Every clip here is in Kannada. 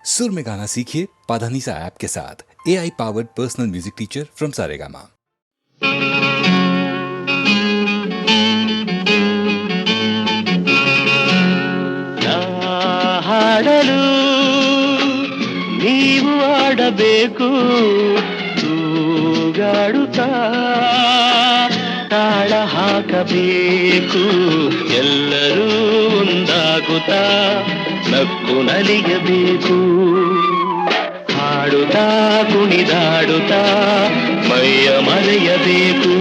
सुर में गाना सीखिए पाधानीसा ऐप के साथ। AI powered personal music teacher from Saregama. ಹಾಡಲು ನೀವು ಆಡಬೇಕು, ತೂಗಾಡುತ್ತಾ ತಾಳ ಹಾಕಬೇಕು, ಎಲ್ಲರೂ ಒಂದಾಗುತ್ತಾ ನಕ್ಕು ನಲಿಯಬೇಕು. ಹಾಡುತ್ತಾ ಕುಣಿದಾಡುತ್ತಾ ಮೈಯ ಮರೆಯಬೇಕು,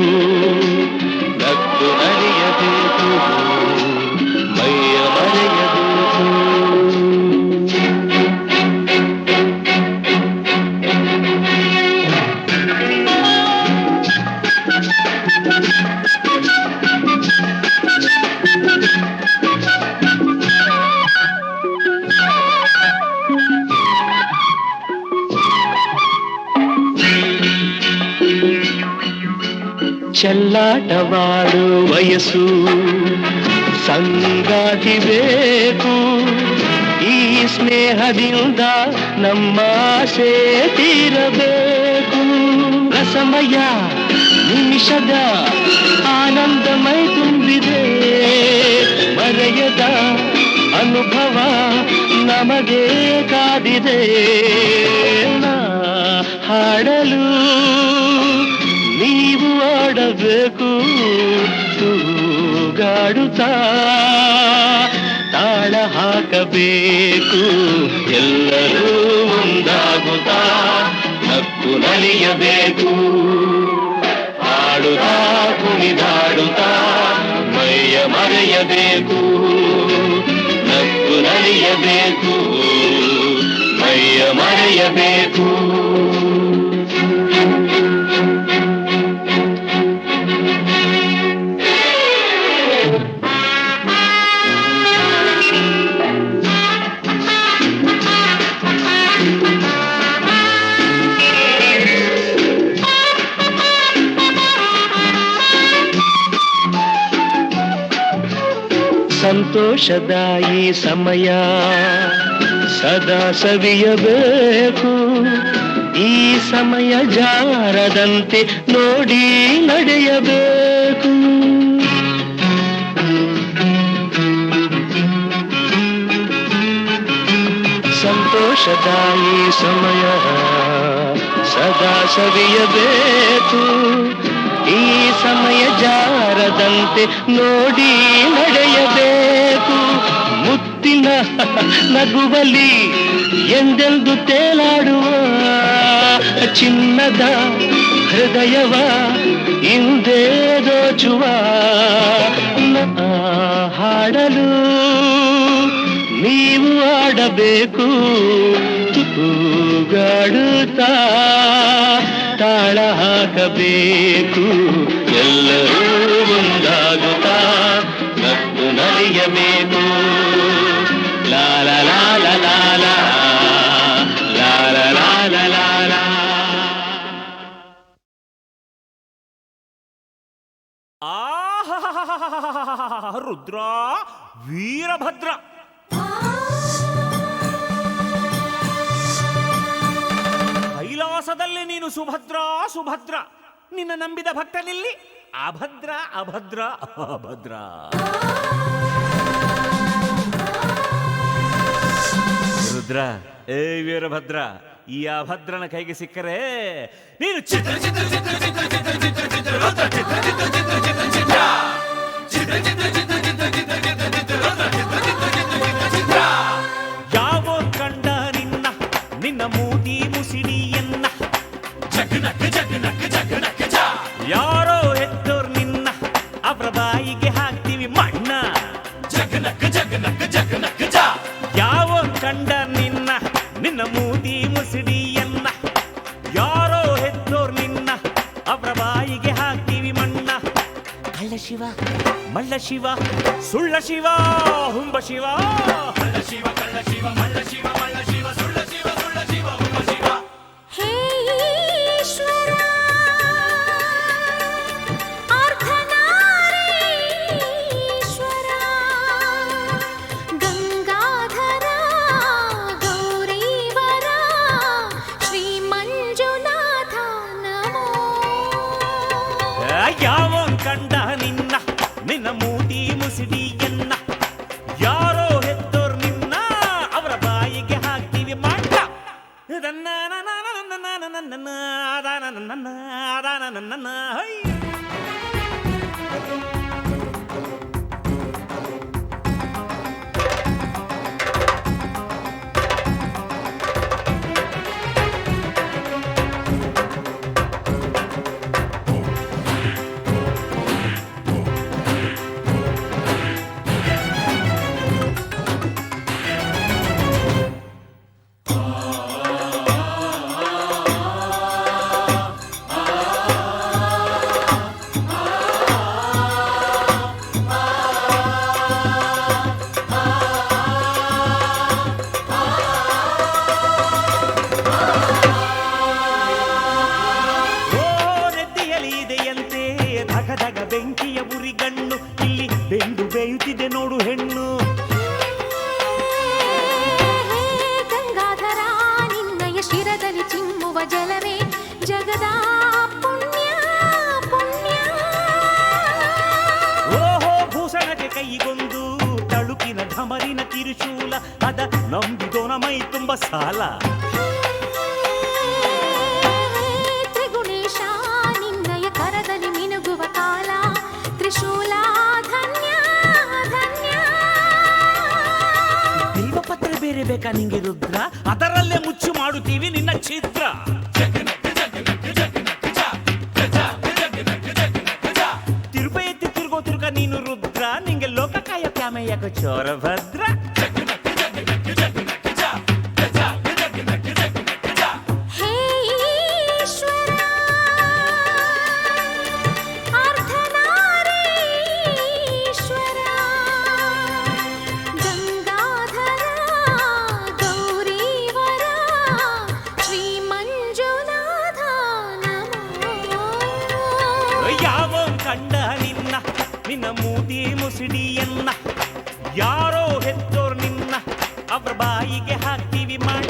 ನಕ್ಕು ನಲಿಯಬೇಕು, ಮೈಯ ಮರೆಯಬೇಕು. ಚೆಲ್ಲಾಟವಾಡು ವಯಸ್ಸು ಸಂಗಾತಿ ಬೇಕು, ಈ ಸ್ನೇಹದಿಂದ ನಮ್ಮ ಆಸೆ ತೀರಬೇಕು. ರಸಮಯ ನಿಮಿಷದ ಆನಂದಮೈ ತುಂಬಿದೆ, ಮರೆಯದ ಅನುಭವ ನಮಗೆ ಕಾದಿದೆ. ಹಾಡಲು ನೀವು ಆಡಬೇಕು, ತೂಗಾಡುತ್ತಾ ತಾಳ ಹಾಕಬೇಕು, ಎಲ್ಲರೂ ಒಂದಾಗುತ್ತಾ ನಕ್ಕು ನಲಿಯಬೇಕು. ಹಾಡುತ್ತಾ ಕುಣಿದಾಡುತ್ತಾ ಮೈಯ ಮರೆಯಬೇಕು, ನಕ್ಕು ನಲಿಯಬೇಕು, ಮೈಯ ಮರೆಯಬೇಕು. ಸಂತೋಷದ ಈ ಸಮಯ ಸದಾ ಸವಿಯಬೇಕು, ಈ ಸಮಯ ಜಾರದಂತೆ ನೋಡಿ ನಡೆಯಬೇಕು. ಸಂತೋಷದ ಈ ಸಮಯ ಸದಾ ಸವಿಯಬೇಕು, ಈ ಸಮಯ ಜಾರದಂತೆ ನೋಡಿ ನಡೆಯಬೇಕು. ಮುತ್ತಿನ ನಗುವಲಿ ಎಂದೆಂದು ತೇಲಾಡುವ ಚಿನ್ನದ ಹೃದಯವ ಹಿಂದೆ ದೋಚುವ. ಹಾಡಲು ನೀವು ಆಡಬೇಕು, ತೂಗಾಡುತ್ತಾ ತಾಳ ಹಾಕಬೇಕು, ಎಲ್ಲರೂ ಒಂದಾಗುತ್ತಾ ನಕ್ಕು ನಲಿಯಬೇಕು. ಲಾಲ ಲಾಲ ಲಾಲ ಲಾಲ ಲಾಲ ಲಾಲ. ರುದ್ರ ವೀರಭದ್ರ ಕೈಲಾಸದಲ್ಲಿ ನೀನು ಸುಭದ್ರ ಸುಭದ್ರ, ನಿನ್ನ ನಂಬಿದ ಭಕ್ತನಿಲ್ಲಿ ಅಭದ್ರ ಅಭದ್ರ ಅಭದ್ರ. ರುದ್ರ, ಏ ವೀರಭದ್ರ, ಈ ಅಭದ್ರನ ಕೈಗೆ ಸಿಕ್ಕರೆ ನೀನು ಚಿತ್ರ ಚಿತ್ರ ಚಿತ್ರ ಚಿತ್ರ ಚಿತ್ರ ಚಿತ್ರ ಚಿತ್ರ ರುದ್ರ ಚಿತ್ರ ಚಿತ್ರ ಚಿತ್ರ ಚಿತ್ರ ಚಿತ್ರ ಚಿತ್ರ ಚಿತ್ರ ಚಿತ್ರ ಚಿತ್ರ ಚಿತ್ರ ಚಿತ್ರ ಚಿತ್ರ ರುದ್ರ ಚಿತ್ರ ಚಿತ್ರ ಚಿತ್ರ ಚಿತ್ರ ಚಿತ್ರ. ಯಾವೋ ಕಂಡ ನಿನ್ನ ನಿನ್ನ ಮೂತಿ ಮುಸಿಡಿಯನ್ನ ಜಗನಕ್ಕ ಜಗನಕ್ಕ ಜಗನಕ್ಕ ಜ. ಯಾರೋ ಹೆತ್ತೋರ್ ನಿನ್ನ ಅವರ ಬಾಯಿಗೆ ಹಾಕ್ತೀವಿ ಮಣ್ಣ ಜಗನಕ್ಕ ಜಗನಕ್ಕ ಜಗನಕ್ಕ ಜ. ಯಾವೋ ಕಂಡ ನಿನ್ನ ನಿನ್ನ ಮೂತಿ ಮುಸಿಡಿಯನ್ನ, ಯಾರೋ ಹೆತ್ತೋರ್ ನಿನ್ನ ಅವರ ಬಾಯಿಗೆ ಹಾಕ್ತೀವಿ ಮಣ್ಣ. ಕಳ್ಳ ಶಿವ ಮಳ್ಳ ಶಿವ ಸುಳ್ಳ ಶಿವ ಹುಂಬ ಶಿವ. ಕಳ್ಳ ಶಿವ ಕಳ್ಳ ಶಿವ ಮಳ್ಳ ಶಿವ ಮಳ್ಳ ಶಿವ ಸುಳ್ಳ ಶಿವ ಸುಳ್ಳ ಶಿವ ಹುಂಬ ಶಿವ. ಹೇ ಈಶ್ವರ ಅರ್ಧನಾರೀಶ್ವರ ಗಂಗಾಧರ ಗೌರೀವ ಯಾವನ್ ಕಂಡ ನಿನ್ನ ನಿನ್ನ ಮೂತಿ ಮುಸಿಡಿಯನ್ನ ಯಾರೋ ಹೆತ್ತೋರ್ ನಿನ್ನ ಅವರ ಬಾಯಿಗೆ ಹಾಕ್ತೀವಿ ಮಾಡ ಹೈ ಬೆಂಕಿಯ ಉರಿಗಣ್ಣು ಇಲ್ಲಿ ಬೆಂದು ಬೇಯುತ್ತಿದೆ ನೋಡು ಹೆಣ್ಣು ಗಂಗಾಧರ ನಿನ್ನಯ ಶಿರದಲ್ಲಿ ಚಿಮ್ಮುವ ಜಲವೇ ಜಗದ ಪುಣ್ಯ ಪುಣ್ಯ ಓಹೋ ಭೂಷಣಕ್ಕೆ ಕೈಗೊಂದು ತಳುಕಿನ ಢಮರಿನ ಕಿರುಶೂಲ ಅದ ನಂಬಿದೋನ ಮೈ ತುಂಬ ಸಾಲ ತ್ರಿಗುಣೇಶ ನಿನ್ನಯ ಕರದಲ್ಲಿ ಮಿನುಗುವ ಕಾಲ ತ್ರಿಶೂಲ ಧನ್ಯ ಧನ್ಯ ಬಿಲ್ವಪತ್ರೆ ಬೇರೆ ಬೇಕಾ ನಿಂಗೆ ರುದ್ರ ಅದರಲ್ಲೇ ಮುಚ್ಚು ಮಾಡುತ್ತೀವಿ ನಿನ್ನ ಛಿದ್ರ ತಿರುಪ ಎತ್ತಿ ತಿರುಗೋ ತಿರುಗ ನೀನು ರುದ್ರ ನಿಂಗೆ ಲೋಕಕಾಯ ಕ್ಯಾಮೆಯಕ ಚೋರ ಭದ್ರ ನಿನ್ನ ಮೂತಿ ಮುಸಿಡಿಯನ್ನ ಯಾರೋ ಹೆತ್ತೋರ್ ನಿನ್ನ ಅವ್ರ ಬಾಯಿಗೆ ಹಾಕ್ತೀವಿ ಮಾಡ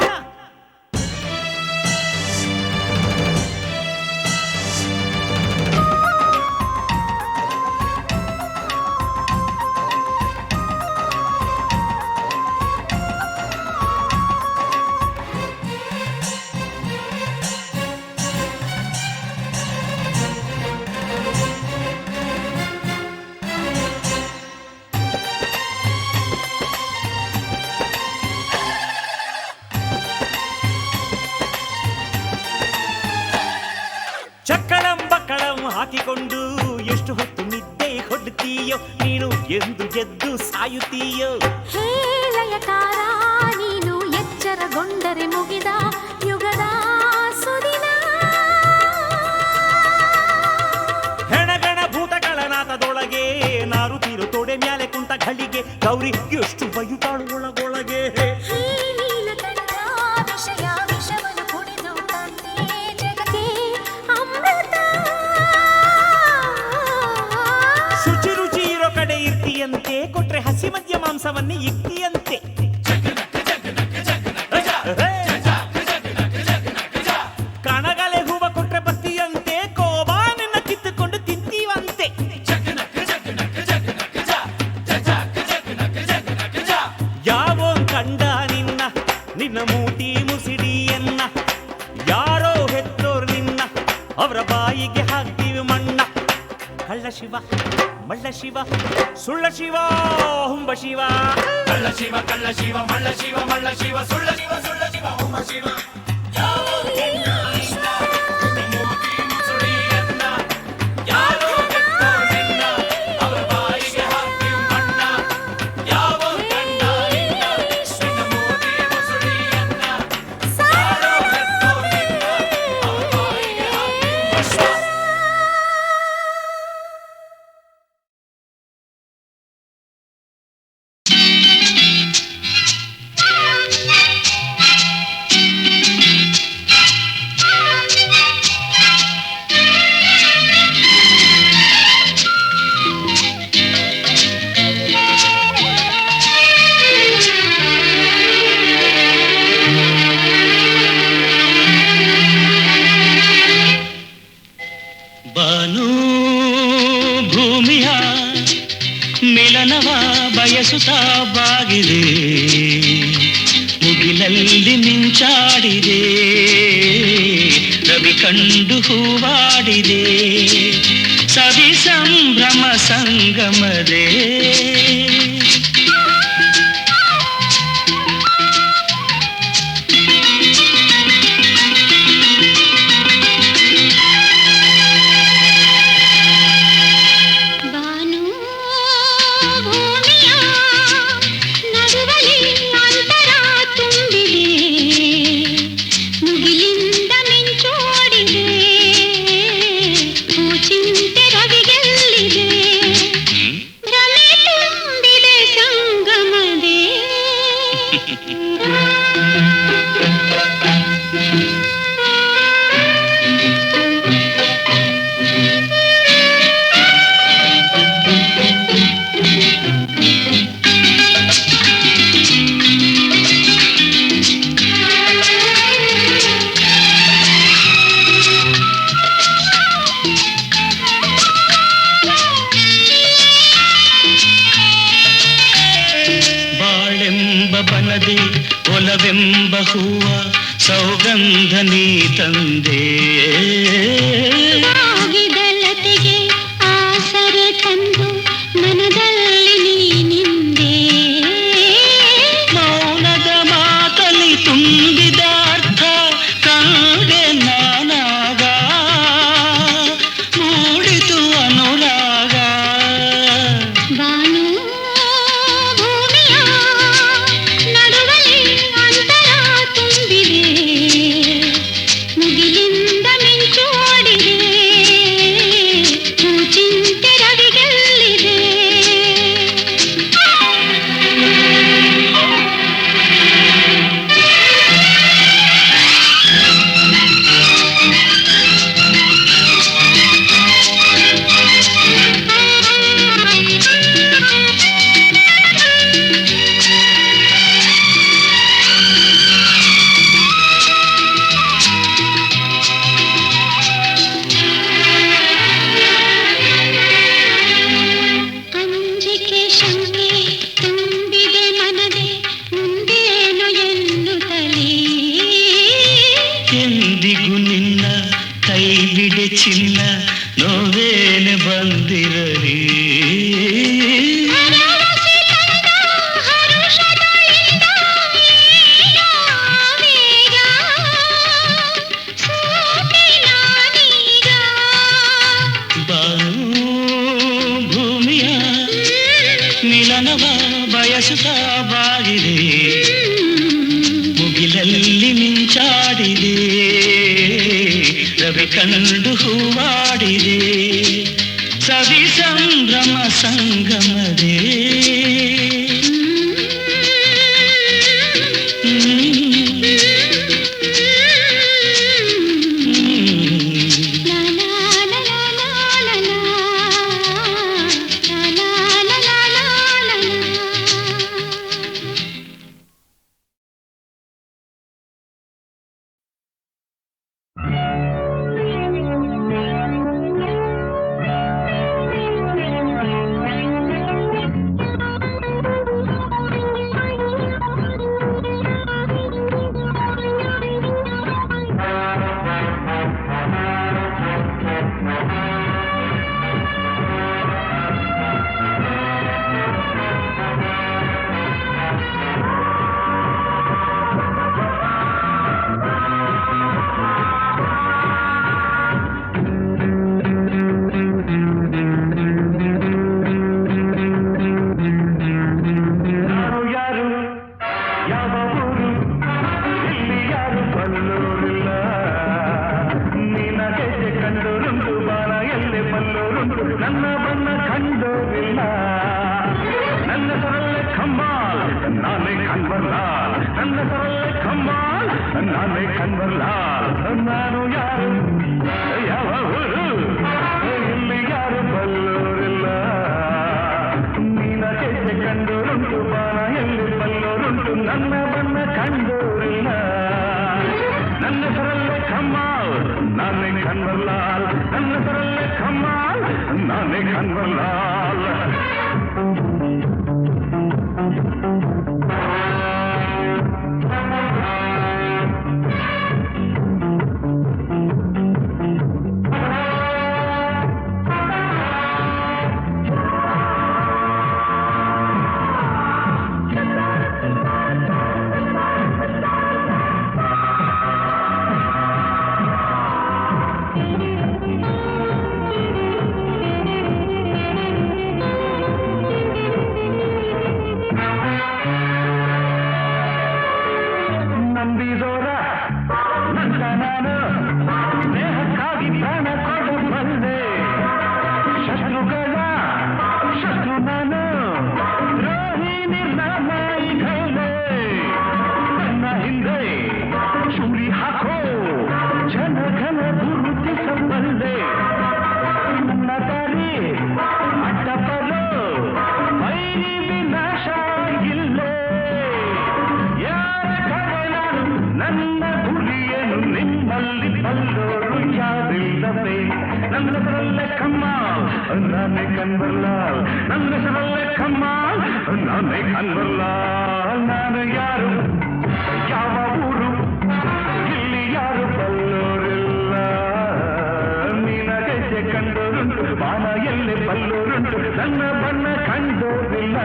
ಚಕ್ಕಳಂ ಬಕ್ಕಳಂ ಹಾಕಿಕೊಂಡು ಎಷ್ಟು ಹೊತ್ತು ನಿದ್ದೆ ಕೊಡ್ತೀಯೋ ನೀನು ಎಂದು ಎದ್ದು ಸಾಯುತ್ತೀಯೋ ಹೇಳಯಕಾರ ನೀನು ಎಚ್ಚರಗೊಂಡರೆ ಮುಗಿದ ಯುಗದ ಸುದಿನ ಹೆಣಗಣ ಭೂತಗಳ ನಾಥದೊಳಗೆ ನಾರುತ್ತೀರು ತೊಡೆ ಮ್ಯಾಲೆ ಕುಂತ ಘಳಿಗೆ ಗೌರಿ ಎಷ್ಟು ಬಯುತ್ತಾಳು ಒಳಗೊಳಗೆ ವಿಷಯ ವಿಷವನ್ನು ಕುಡಿದು ತಂದೆ ಜಗಕ್ಕೆ ಅಮೃತ ಶುಚಿ ರುಚಿ ಇರೋ ಕಡೆ ಇರ್ತೀಯಂತೆ ಕೊಟ್ರೆ ಹಸಿ ಮದ್ಯ ಮಾಂಸವನ್ನೇ ಇಕ್ತಿಯಂತೆ ಕಣಗಲೆ ಹೂವ ಕೊಟ್ರೆ ಬತ್ತಿಯಂತೆ ಕೋಬಾ ನಿನ್ನ ಕಿತ್ತುಕೊಂಡು ತಿಂತೀವಂತೆ ಯಾವೋ ಕಂಡ ನಿನ್ನ ನಿನ್ನ ಮೂತಿ ಮುಸಿಡಿಯನ್ನ ಯಾರೋ ಹೆತ್ತೋರ್ ನಿನ್ನ ಅವರ ಬಾಯಿಗೆ ಹಾಕ್ತೀವಿ ಮಣ್ಣ ಕಳ್ಳ ಶಿವ ಮಳ್ಳ ಶಿವ ಸುಳ್ಳ ಶಿವ ಹುಂಬ ಶಿವ ಕಳ್ಳ ಶಿವ ಮಳ್ಳ ಶಿವ ಮಳ್ಳ ಶಿವ ಸುಳ್ಳ ಶಿವ ಸುಳ್ಳ ಶಿವ ಹುಂಬ ಶಿವ ಮುಗಿಲಲ್ಲಿ ಮಿಂಚಾಡಿದೆ ರವಿ ಕಂಡು ಹೂವಾಡಿದೆ ಸವಿ ಸಂಭ್ರಮ ಸಂಗಮದೇ ಬನದೆ ಒಲವೆಂಬ ಹೂವ ಸೌಗಂಧ ನೀ ತಂದೆ ಆಗಿದಲತೆಗೆ ಆಸರೆ ತಂದು ಮನದಲ್ಲಿ ನೀ ನಿಂದೆ ಮೌನದ ಮಾತಲಿ ತುಂಬಿದ ಅರ್ಥ ಕಂಡೆ ನಾನಾಗ ಮೂಡಿತು ಅನುರಾಗ ಬಾನು ಭೂಮಿಯ ನಡುವಲ್ಲಿ ಅಂತರ ತುಂಬಿದೆ ಮುಗಿಲಿಂದ ಮಿಂಚೋಡಿದೆ ಚಿಂತೆ ರವಿಗೆಲ್ಲಿದೆ ಅಂಜಿಕೆ ಶಂಕೆ ತುಂಬಿದೆ ಮನದೆ ಮುಂದೇನು ಎನ್ನುತ್ತಲೇ ಎಂದಿಗೂ ನಿನ್ನ ಕೈ ಬಿಡೆ ಚಿನ್ನ ನೋವೇನೆ ಬಂದಿರಲಿ ಭರವಸೆ ತಂದ ಹರುಷಗಳಿಂದ ಈಗ ಸೋತೆ ನಾನೀಗ ಬಾನು ಭೂಮಿಯ ಮಿಲನವ ಬಯಸುತ್ತಾ ಬಾಗಿದೆ ಮುಗಿಲಲ್ಲಿ ಮಿಂಚಾಡಿದೆ ರವಿ ಕಂಡು ಹೂವಾಡಿದೆ ಸವಿ ಸಂಭ್ರಮ ಸಂಗಮದೇ ಲಾ ಲಾ ಲಾ ಲಾ ಲಾ ಲಾ ಲಾ ಲಾ ಲಾ ಲಾ ಲಾ. ನಾನು ಯಾರು ಯಾವ ಊರು ಇಲ್ಲಿ ಯಾರು ಬಲ್ಲೋರಿಲ್ಲ ನೀನ ಕೆಟ್ಟೆ ಕಂಡೋರುಂಟು ಬಾಣ ಎಲ್ಲಿ ಬಲ್ಲೋರುಂಟು ನನ್ನ ಬಣ್ಣ ಕಂಡೋರಿಲ್ಲ ನನ್ನ ಸರಲ್ಲೇ ಕಮ್ಮಾಲ್ ನಾನೇ ಕನ್ವರ್ಲಾಲ್ ನನ್ನ ಸರಲ್ಲೇ ಕಮ್ಮಾಲ್ ನಾನೇ ಕನ್ವರ್ಲಾಲ್ ನಿಮ್ಮಲ್ಲಿ ಬಲ್ಲೋರು ಯಾರಿಲ್ಲವೇ ನನ್ನದರಲ್ಲೇ ಕಮ್ಮಾಲ್ ನಾನೇ ಕನ್ವರ್ಲಾಲ್ ನನ್ನದರಲ್ಲೇ ಕಮ್ಮಾಲ್ ನಾನೇ ಕನ್ವರ್ಲಾಲ್ ನಾನು ಯಾರು ಯಾವ ಊರು ಇಲ್ಲಿ ಯಾರು ಬಲ್ಲೋರಿಲ್ಲ ನಿನಗೆ ಕಂಡೋರುಂಟು ಬಾಣ ಎಲ್ಲಿ ಬಲ್ಲೋರುಂಟು ನನ್ನ ಬಣ್ಣ ಕಂಡೋರಿಲ್ಲ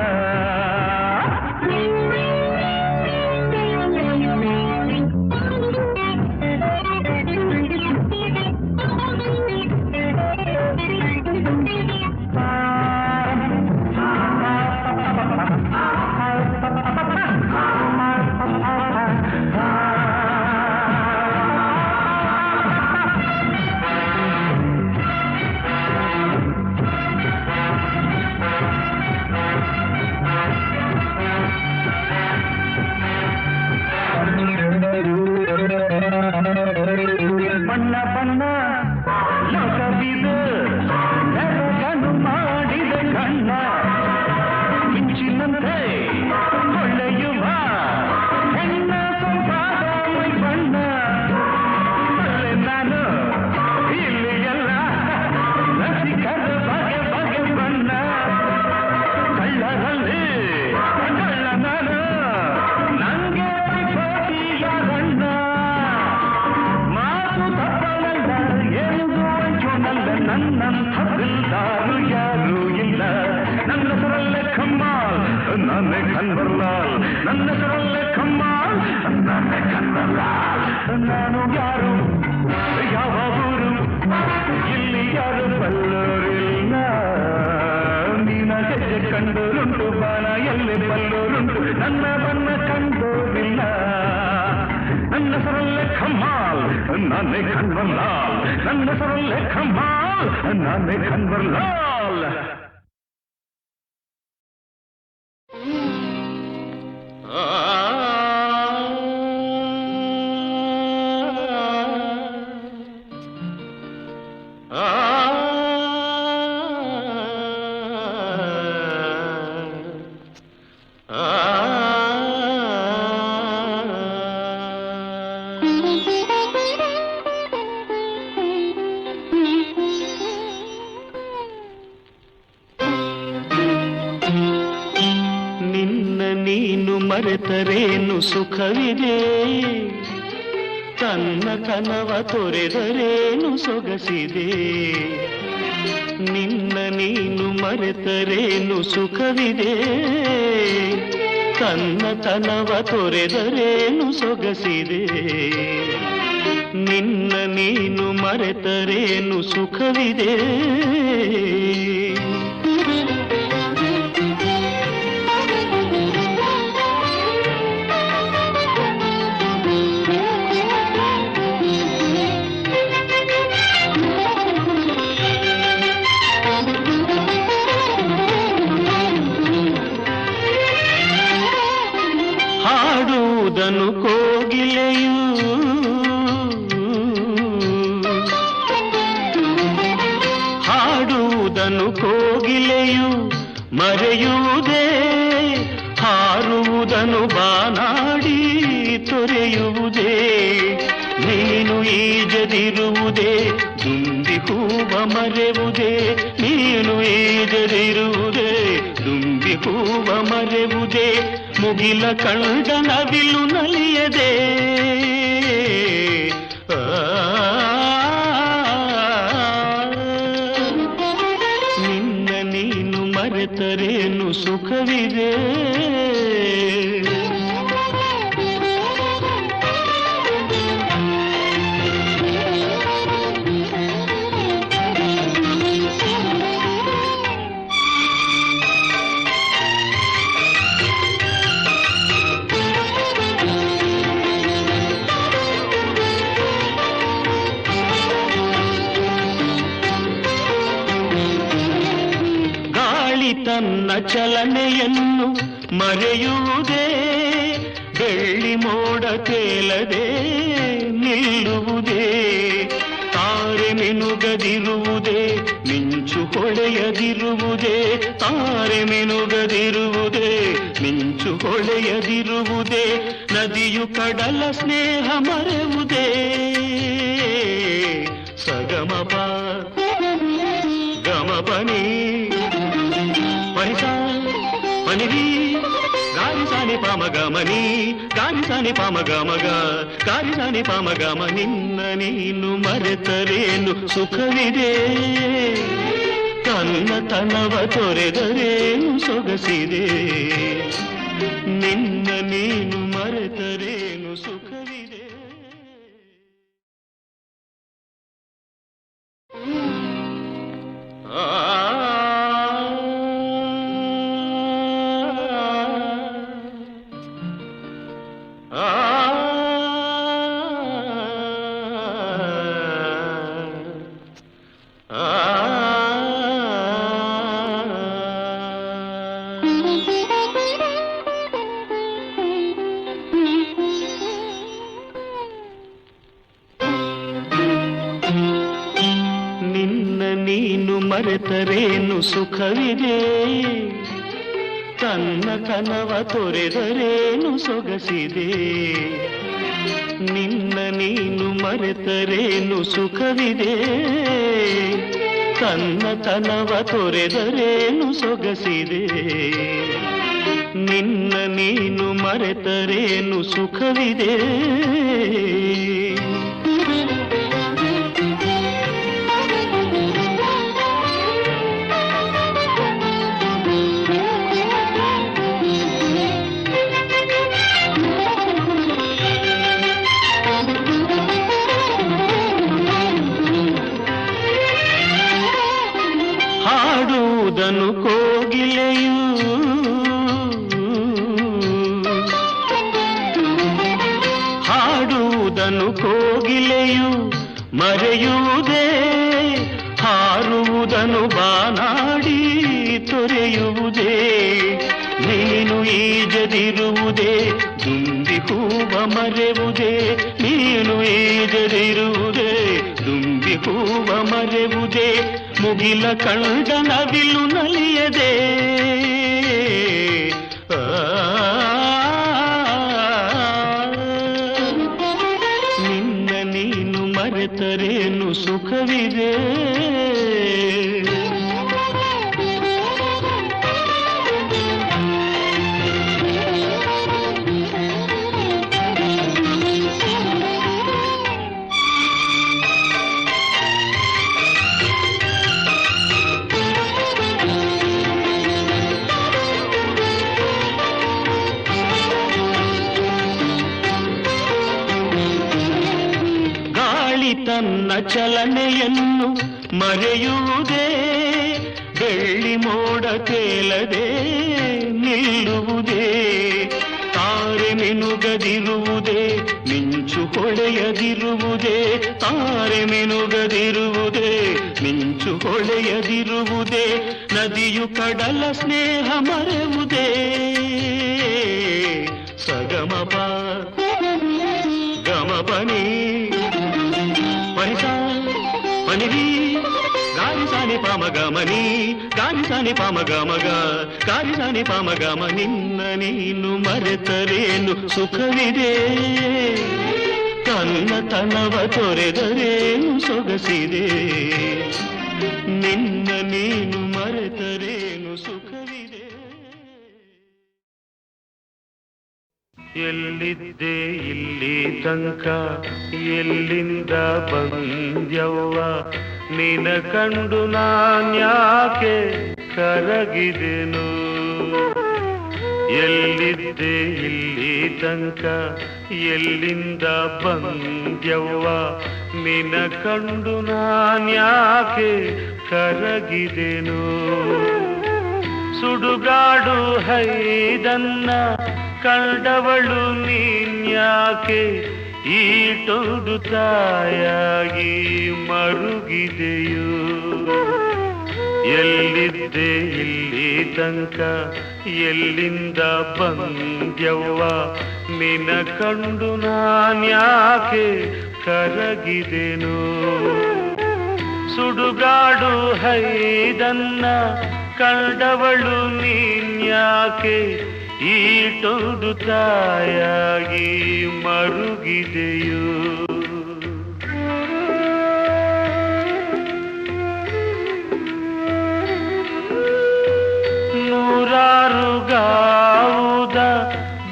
ಬಣ್ಣ ಬಣ್ಣ ಲೋಕವಿದು ನೆರಗನು ಮಾಡಿದ ಕಣ್ಣ ಮಿಂಚಿನಂತೆ ಹೊಳೆಯುವ ಹೆಣ್ಣ ಸೊಂಪಾದ ಮೈ ಬಣ್ಣ ಅಲ್ಲೇ ನಾನು ಇಲ್ಲಿ ಎಲ್ಲ ರಸಿಕರ ಬಗೆ ಬಗೆ ಬಣ್ಣ ಕಳ್ಳರಲ್ಲಿ ಕಳ್ಳ ನಾನು ನಂಗೆ ಯಾರಣ್ಣ ನನ್ನಂಥದಿಲ್ದಾರು ಯಾರೂ ಇಲ್ಲ ನನ್ನದರಲ್ಲೇ ಕಮ್ಮಾಲ್ ನಾನೇ ಕನ್ವರ್ಲಾಲ್ ನನ್ನದರಲ್ಲೇ ಕಮ್ಮಾಲ್ ನಾನೇ ಕನ್ವರ್ಲಾಲ್ ನಾನು ಯಾರು ಯಾವ ಊರು ಇಲ್ಲಿ ಯಾರು ಬಲ್ಲೋರಿಲ್ಲ ನಿನಗೆ ಕಂಡೋರುಂಟು ಬಾಣ ಎಲ್ಲಿ ಬಲ್ಲೋರುಂಟು ನನ್ನ ಬಣ್ಣ ಕಂಡೋರಿಲ್ಲ ನನ್ನ ಸರಲ್ಲೇ ಕಮ್ಮಾಲ್ ನಾನೇ ಕನ್ವರ್ಲಾಲ್ ನನ್ನ ಸರಲ್ಲೇ ಕಮ್ಮಾಲ್ ನಾನೇ ಕನ್ವರ್ಲಾಲ್ ಮರೆತರೇನು ಸುಖವಿದೆ ತನ್ನ ಕನವ ತೊರೆದರೇನು ಸೊಗಸಿದೆ ನಿನ್ನ ನೀನು ಮರೆತರೇನು ಸುಖವಿದೆ ತನ್ನ ತನವ ತೊರೆದರೇನು ಸೊಗಸಿದೆ ನಿನ್ನ ನೀನು ಮರೆತರೇನು ಸುಖವಿದೆ ಹಾಡುವುದನ್ನು ಕೋಗಿಲೆಯು ಹಾಡುವುದನ್ನು ಕೋಗಿಲೆಯು ಮರೆಯುವುದೇ ಹಾರುವುದನ್ನು ಬಾನಾಡಿ ತೊರೆಯುವುದೇ ನೀನು ಈಜದಿರುವುದೇ ದುಂಬಿ ಹೂವ ಮರೆಯುವುದೇ ನೀನು ಈಜದಿರುವುದೇ ದುಂಬಿ ಹೂವ ಮರೆಯುವುದೇ ಮುಗಿಲ ಕಂಡ ನವಿಲು ನಲಿಯದೆ ನಿನ್ನ ನೀನು ಮರೆತರೇನು ಸುಖವಿದೆ ತನ್ನ ಚಲನೆಯನ್ನು ಮರೆಯುವುದೇ ಬೆಳ್ಳಿ ಮೋಡ ತೇಲದೆ ನಿಲ್ಲುವುದೇ ತಾರೆ ಮಿನುಗದಿರುವುದೇ ಮಿಂಚು ಹೊಳೆಯದಿರುವುದೇ ತಾರೆ ಮಿನುಗದಿರುವುದೇ ಮಿಂಚು ಹೊಳೆಯದಿರುವುದೇ ನದಿಯು ಕಡಲ ಸ್ನೇಹ ಮರೆವುದೇ ಸಗಮಪ ಗಮಪನಿ ಪನಿಸ ಪನಿರಿ ಗಾರಿಸಾನಿ ಪಾಮಗಮನಿ ಗಾರಿಸಾನಿ ಪಾಮಗಮಗ ಗಾರಿಸಾನಿ ಪಾಮಗಮ ನಿನ್ನ ನೀನು ಮರೆತರೇನು ಸುಖವಿದೆ ಕನ್ನತನವ ತೊರೆದರೇನು ಸೊಗಸಿದೆ ನಿನ್ನ ನೀನು ಮರೆತರೇನು ಸುಖವಿದೆ ಮರೆತರೇನು ಸುಖವಿದೆ ತನ್ನತನವ ತೊರೆದರೇನು ಸೊಗಸಿದೆ ನಿನ್ನ ನೀನು ಮರೆತರೇನು ಸುಖವಿದೆ ತನ್ನತನವ ತೊರೆದರೇನು ಸೊಗಸಿದೆ ನಿನ್ನ ನೀನು ಮರೆತರೇನು ಸುಖವಿದೆ ಹಾಡುವುದನ್ನು ಕೋಗಿಲೆಯು ಹಾಡುವುದನ್ನು ಕೋಗಿಲೆಯು ಮರೆಯುವುದೇ ಹಾರುವುದನ್ನು ಬಾನಾಡಿ ತೊರೆಯುವುದೇ ನೀನು ಈಜದಿರುವುದೇ ದುಂಬಿ ಹೂವ ಮರೆವುದೇ ನೀನು ಈಜದಿರುವುದೇ ದುಂಬಿ ಹೂವ ಮರೆವುದೇ ಮುಗಿಲ ಕಂಡ ನವಿಲು ನಲಿಯದೆ ನಿನ್ನ ನೀನು ಮರೆತರೇನು ಸುಖವಿದೆ ತನ್ನ ಚಲನೆಯನ್ನು ಮರೆಯುವುದೇ ಬೆಳ್ಳಿ ಮೋಡ ತೇಲದೆ ನಿಲ್ಲುವುದೇ ತಾರೆ ಮಿನುಗದಿರುವುದೇ ಮಿಂಚು ಹೊಳೆಯದಿರುವುದೇ ತಾರೆ ಮಿನುಗದಿರುವುದೇ ಮಿಂಚು ಹೊಳೆಯದಿರುವುದೇ ನದಿಯು ಕಡಲ ಸ್ನೇಹ ಮರೆವುದೇ ಸಗಮಪ ಗಮಪನಿ ಪನಿರಿ ಗಾರಿಸಾನಿ ಪಾಮಗಮನಿ ಗಾರಿಸಾನಿ ಪಾಮಗಮಗ ಗಾರಿಸಾನಿ ಪಾಮಗಮ ನಿನ್ನ ನೀನು ಮರೆತರೇನು ಸುಖವಿದೆ ಕನ್ನತನವ ತೊರೆದರೇನು ಸೊಗಸಿದೆ ನಿನ್ನ ನೀನು ಮರೆತರೇನು ಸುಖವಿದೆ ಎಲ್ಲಿದ್ದೆ ಇಲ್ಲಿ ತನಕ ಎಲ್ಲಿಂದ ಬಂದ್ಯವ್ವ ನಿನ ಕಂಡು ನಾನ್ಯಾಕೆ ಕರಗಿದೆನು ಎಲ್ಲಿದ್ದೆ ಇಲ್ಲಿ ತನಕ ಎಲ್ಲಿಂದ ಬಂದ್ಯವ್ವ ನಿನ ಕಂಡು ನಾನ್ಯಾಕೆ ಕರಗಿದೆನು ಸುಡುಗಾಡು ಹೈದನ್ನ ಕಂಡವಳು ನೀನ್ಯಾಕೆ ಈಟೊಂದು ತಾಯಾಗಿ ಮರುಗಿದೆಯು ಎಲ್ಲಿದ್ದೆ ಇಲ್ಲಿ ತನಕ ಎಲ್ಲಿಂದ ಬಂದ್ಯವ್ವ ನಿನ ಕಂಡು ನಾನ್ಯಾಕೆ ಕರಗಿದೆನು ಸುಡುಗಾಡು ಹೈದನ್ನ ಕಂಡವಳು ನೀನ್ಯಾಕೆ ಈಟೊಂದು ತಾಯಾಗಿ ಮರುಗಿದೆಯೋ ನೂರಾರು ಗಾವುದ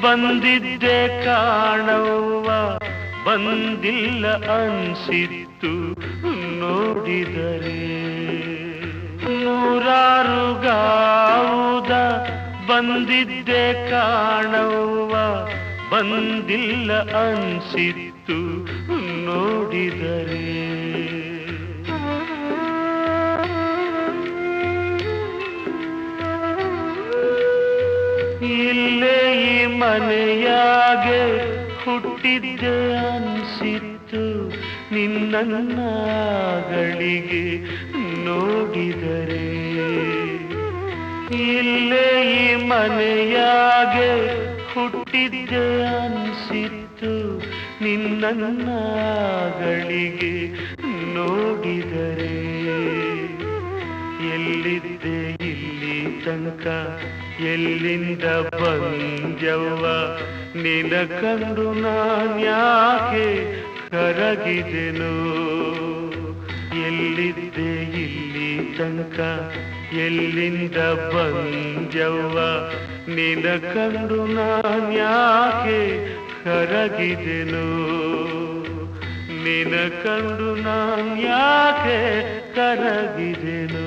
ಬಂದಿದ್ದೆ ಕಾಣವ್ವ ಬಂದಿಲ್ಲ ಅನ್ಸಿತ್ತು ನೋಡಿದರೆ ನೂರಾರು ಗಾವುದ ಬಂದಿದ್ದೆ ಕಾಣವ್ವ ಬಂದಿಲ್ಲ ಅನ್ಸಿತ್ತು ನೋಡಿದರೆ ಇಲ್ಲೇ ಈ ಮನೆಯಾಗೆ ಹುಟ್ಟಿದ್ದೆ ಅನ್ಸಿತ್ತು ನಿನ್ನಗಳಿಗೆ ನೋಡಿದರೆ ಇಲ್ಲೇ ಈ ಮನೆಯಾಗೆ ಹುಟ್ಟಿದ್ದೆ ಅನ್ಸಿತ್ತು ನಿನ್ನಗಳಿಗೆ ನೋಡಿದರೆ ಎಲ್ಲಿದ್ದೆ ಇಲ್ಲಿ ತನಕ ಎಲ್ಲಿಂದ ಬಂದ್ಯವ್ವ ನಿನ ಕಂಡು ನಾನ್ಯಾಕೆ ಕರಗಿದೆನು ಎಲ್ಲಿದ್ದೆ ಇಲ್ಲಿ ತನಕ ಎಲ್ಲಿಂದ ಬಂದ್ಯವ್ವ ನಿನ ಕಂಡು ನಾನ್ಯಾಕೆ ಕರಗಿದೆನು ನಿನ ಕಂಡು ನಾನ್ಯಾಕೆ ಕರಗಿದೆನು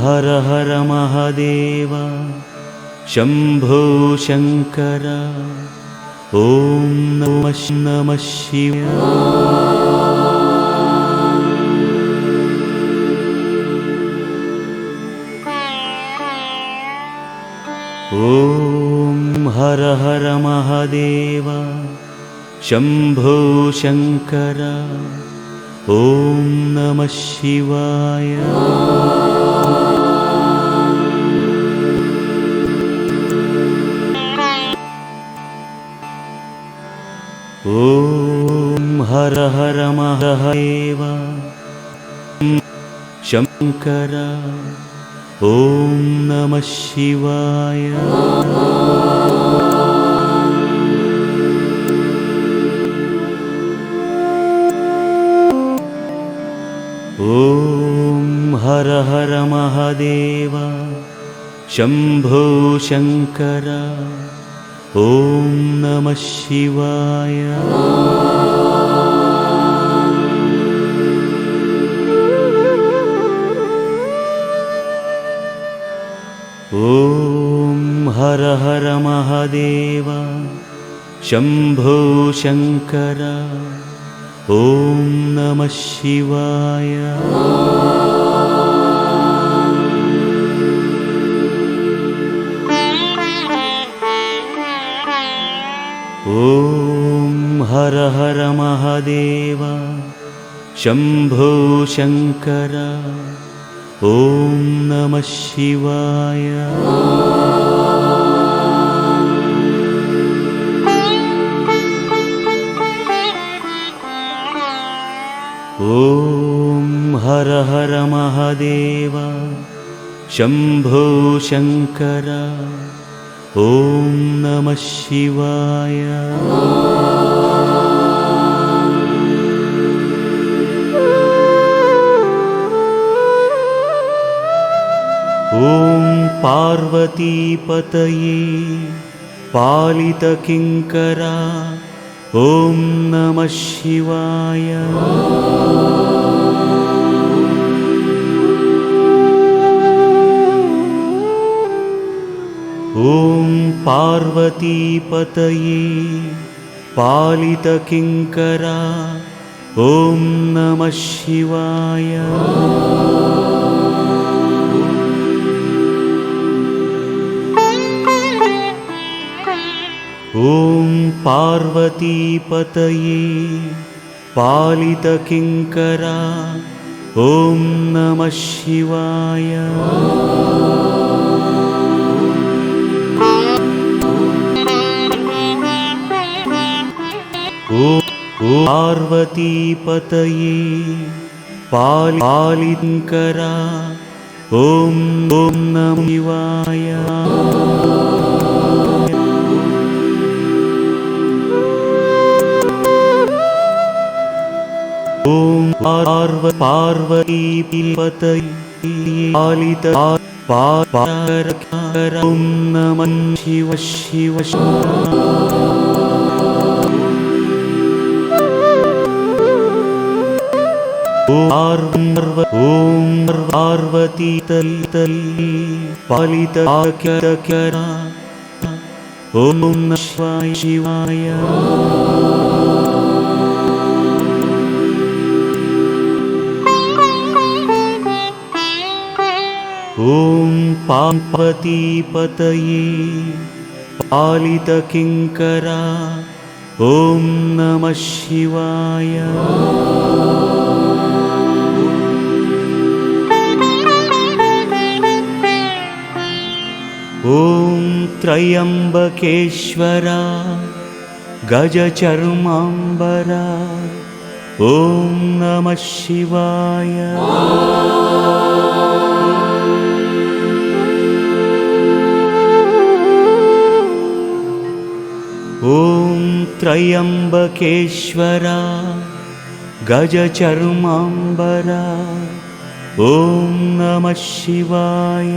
ಹರ ಹರ ಮಹಾದೇವ ಶಂಭೋ ಶಂಕರ ಓಂ ನಮಃ ಶಿವಾಯ ಓಂ ಹರ ಹರ ಮಹಾದೇವ ಶಂಭೋ ಶಂಕರ ಓಂ ನಮಃ ಶಿವಾಯ ಓಂ ಹರ ಹರ ಮಹಾದೇವ ಶಂಕರ ಓಂ ನಮಃ ಶಿವಾಯ ಓಂ ಹರ ಹರ ಮಹಾದೇವ ಶಂಭೋ ಶಂಕರ ಓಂ ನಮಃ ಶಿವಾಯ ಓಂ ಹರ ಹರ ಮಹಾದೇವ ಶಂಭೋ ಶಂಕರ ಓಂ ನಮಃ ಶಿವಾಯ ಓಂ ಹರ ಹರ ಮಹಾದೇವ ಶಂಭೋ ಶಂಕರ ಓಂ ನಮಃ ಶಿವಾಯ ಓಂ ಹರ ಹರ ಮಹಾದೇವ ಶಂಭೋ ಶಂಕರ ಓಂ ನಮಃ ಶಿವಾಯ ॐ पार्वतीपतये पालितकिङ्करा ॐ नमः शिवाय। ॐ पार्वतीपतये पालितकिङ्करा ॐ नमः शिवाय। ॐ पार्वतीपतये पालितकिङ्करा ॐ नमः शिवाय। ॐ पार्वतीपतये पालितकिङ्करा ॐ नमः शिवाय। ॐ पार्वतीपतये पालितकिङ्करा ॐ नमः शिवाय। ॐ पार्वतीपतये पालितकिङ्करा ॐ नमः शिवाय। ॐ पार्वतीपतये पालितकिङ्करा ॐ नमः शिवाय। ॐ त्र्यम्बकेश्वरा गजचर्माम्बरा ॐ नमः शिवाय। ॐ त्र्यम्बकेश्वरा गजचर्माम्बरा ॐ नमः शिवाय।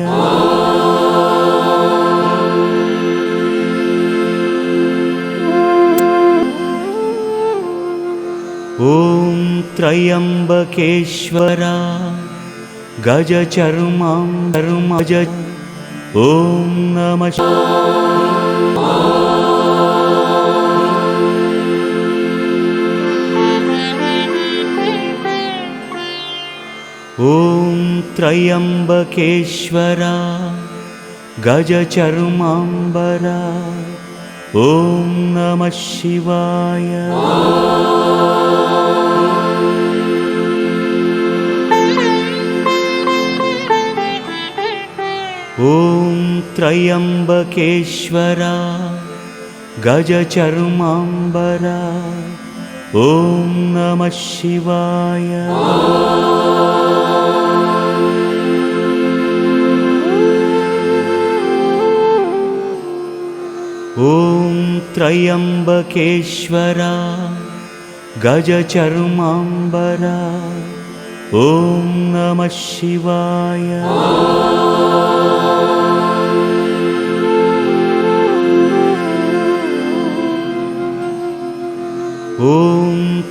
ॐ त्र्यम्बकेश्वरा गजचर्माम्बरा ॐ नमः ॐ त्र्यम्बकेश्वरा गजचर्माम्बरा ॐ नमः शिवाय। ॐ त्र्यम्बकेश्वरा गजचर्माम्बरा ॐ नमः शिवाय। ॐ त्र्यम्बकेश्वरा गजचर्माम्बरा ॐ नमः शिवाय। ॐ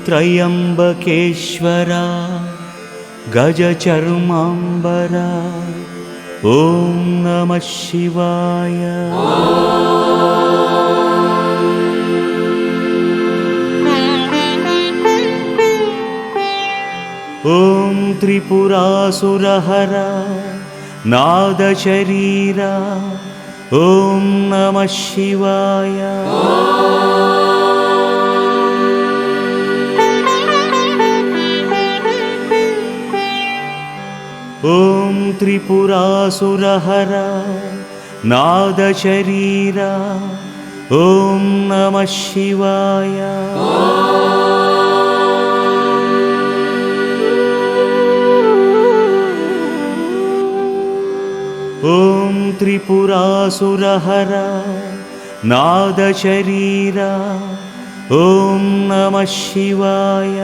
त्र्यम्बकेश्वरा गजचर्माम्बरा ॐ नमः शिवाय। ॐ त्रिपुरासुरहरा नादशरीरा ॐ नमः शिवाय। ॐ त्रिपुरासुरहरा नादशरीरा ॐ नमः शिवाय। ॐ त्रिपुरासुरहरा नादशरीरा ॐ नमः शिवाय।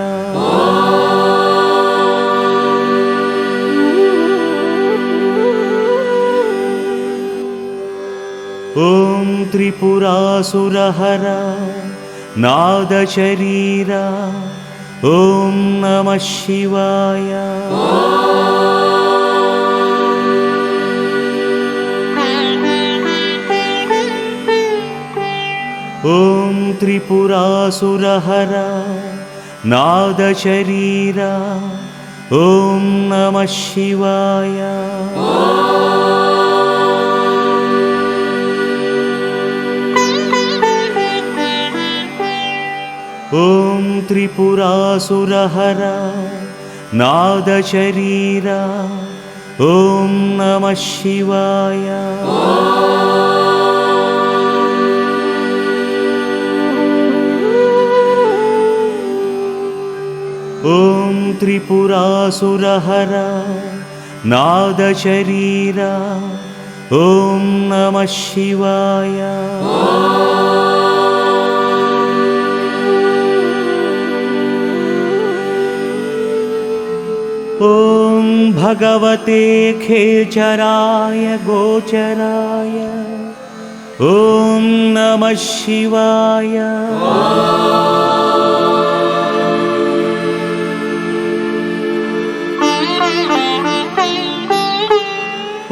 ॐ त्रिपुरासुरहर नादशरीर ॐ नमः शिवाय। ॐ त्रिपुरासुरहर नादशरीर ॐ नमः शिवाय। ॐ त्रिपुरासुरहर नादशरीर ॐ नमः शिवाय। ॐ त्रिपुरासुरहर नादशरीर ॐ नमः शिवाय। ॐ भगवते खेचराय गोचराय ॐ नमः शिवाय।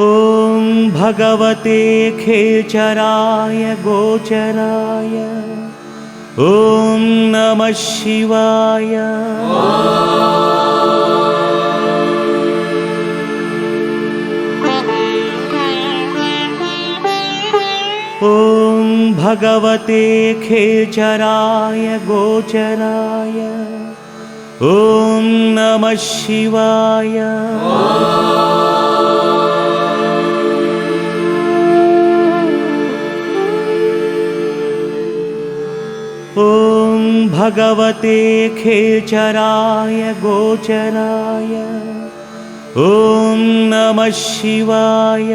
ॐ भगवते खेचराय गोचराय ॐ नमः शिवाय। ॐ भगवते खेचराय गोचराय ॐ नमः शिवाय। ॐ भगवते खेचराय गोचराय ॐ नमः शिवाय।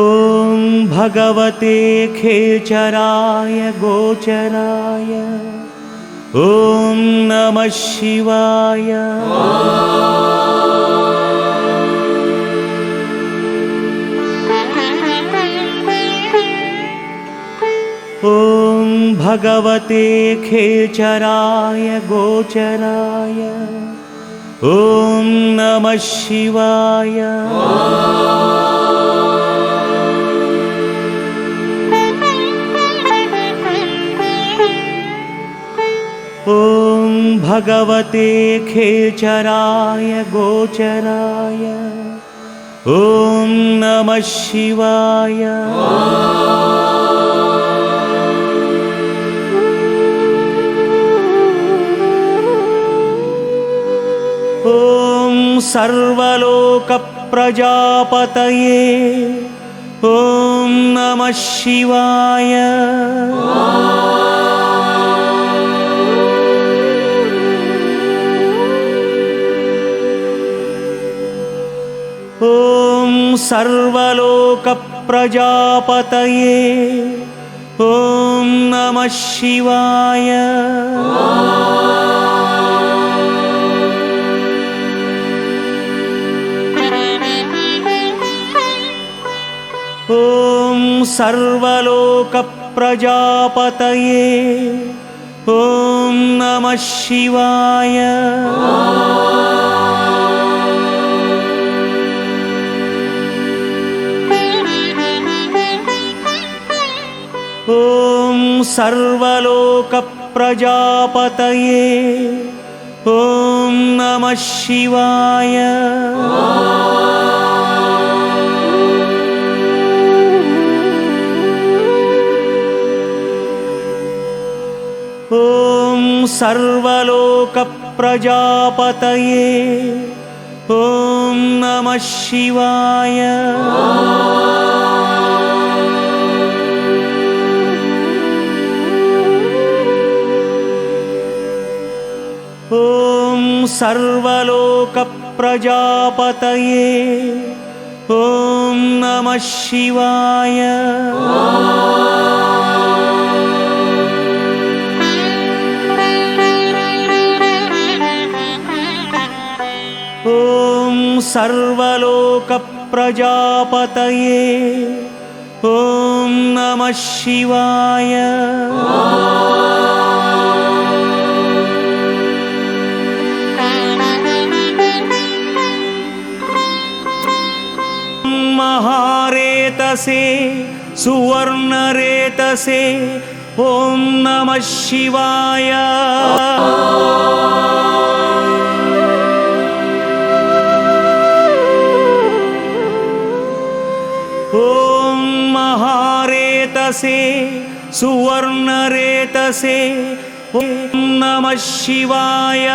ॐ भगवते खेचराय गोचराय ॐ नमः शिवाय। ॐ भगवते खेचराय गोचराय ॐ नमः शिवाय। ॐ भगवते खेचराय गोचराय ॐ नमः शिवाय। ॐ सर्वलोकप्रजापतये ॐ नमः शिवाय। ॐ सर्वलोकप्रजापतये ॐ नमः शिवाय। ॐ सर्वलोकप्रजापतये ॐ नमः शिवाय। ॐ सर्वलोकप्रजापतये ॐ नमः शिवाय। ॐ सर्वलोकप्रजापतये ॐ नमः शिवाय। ॐ सर्वलोकप्रजापतये ॐ नमः शिवाय। ॐ सर्वलोकप्रजापतये ॐ नमः शिवाय। महारेतसे सुवर्णरेतसे ॐ नमः शिवाय। ॐ महारेतसे सुवर्णरेतसे ॐ नमः शिवाय।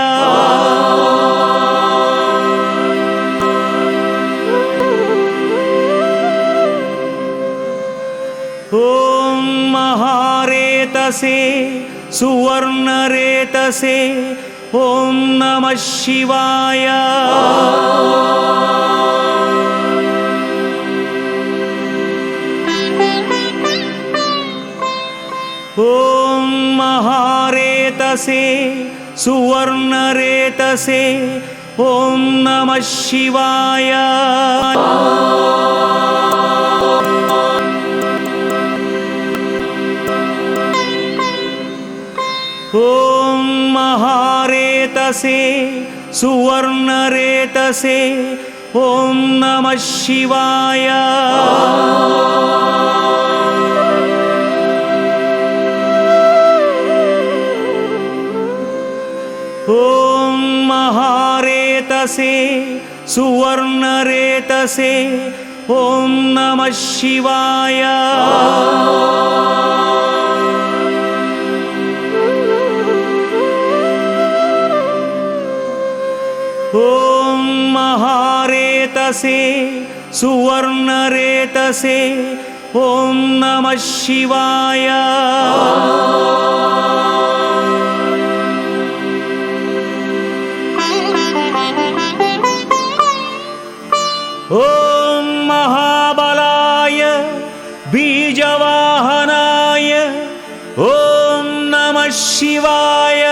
ॐ महारेतसे सुवर्णरेतसे ॐ नमः शिवाय। ॐ महारेतसे सुवर्णरेतसे ॐ नमः शिवाय। ॐ महारेतसे सुवर्णरेतसे ॐ नमः शिवाय। ॐ महारेतसे सुवर्णरेतसे ॐ नमः शिवाय। ॐ महारेतसे सुवर्णरेतसे ॐ नमः शिवाय। ॐ महाबलाय बीजवाहनाय ॐ नमः शिवाय।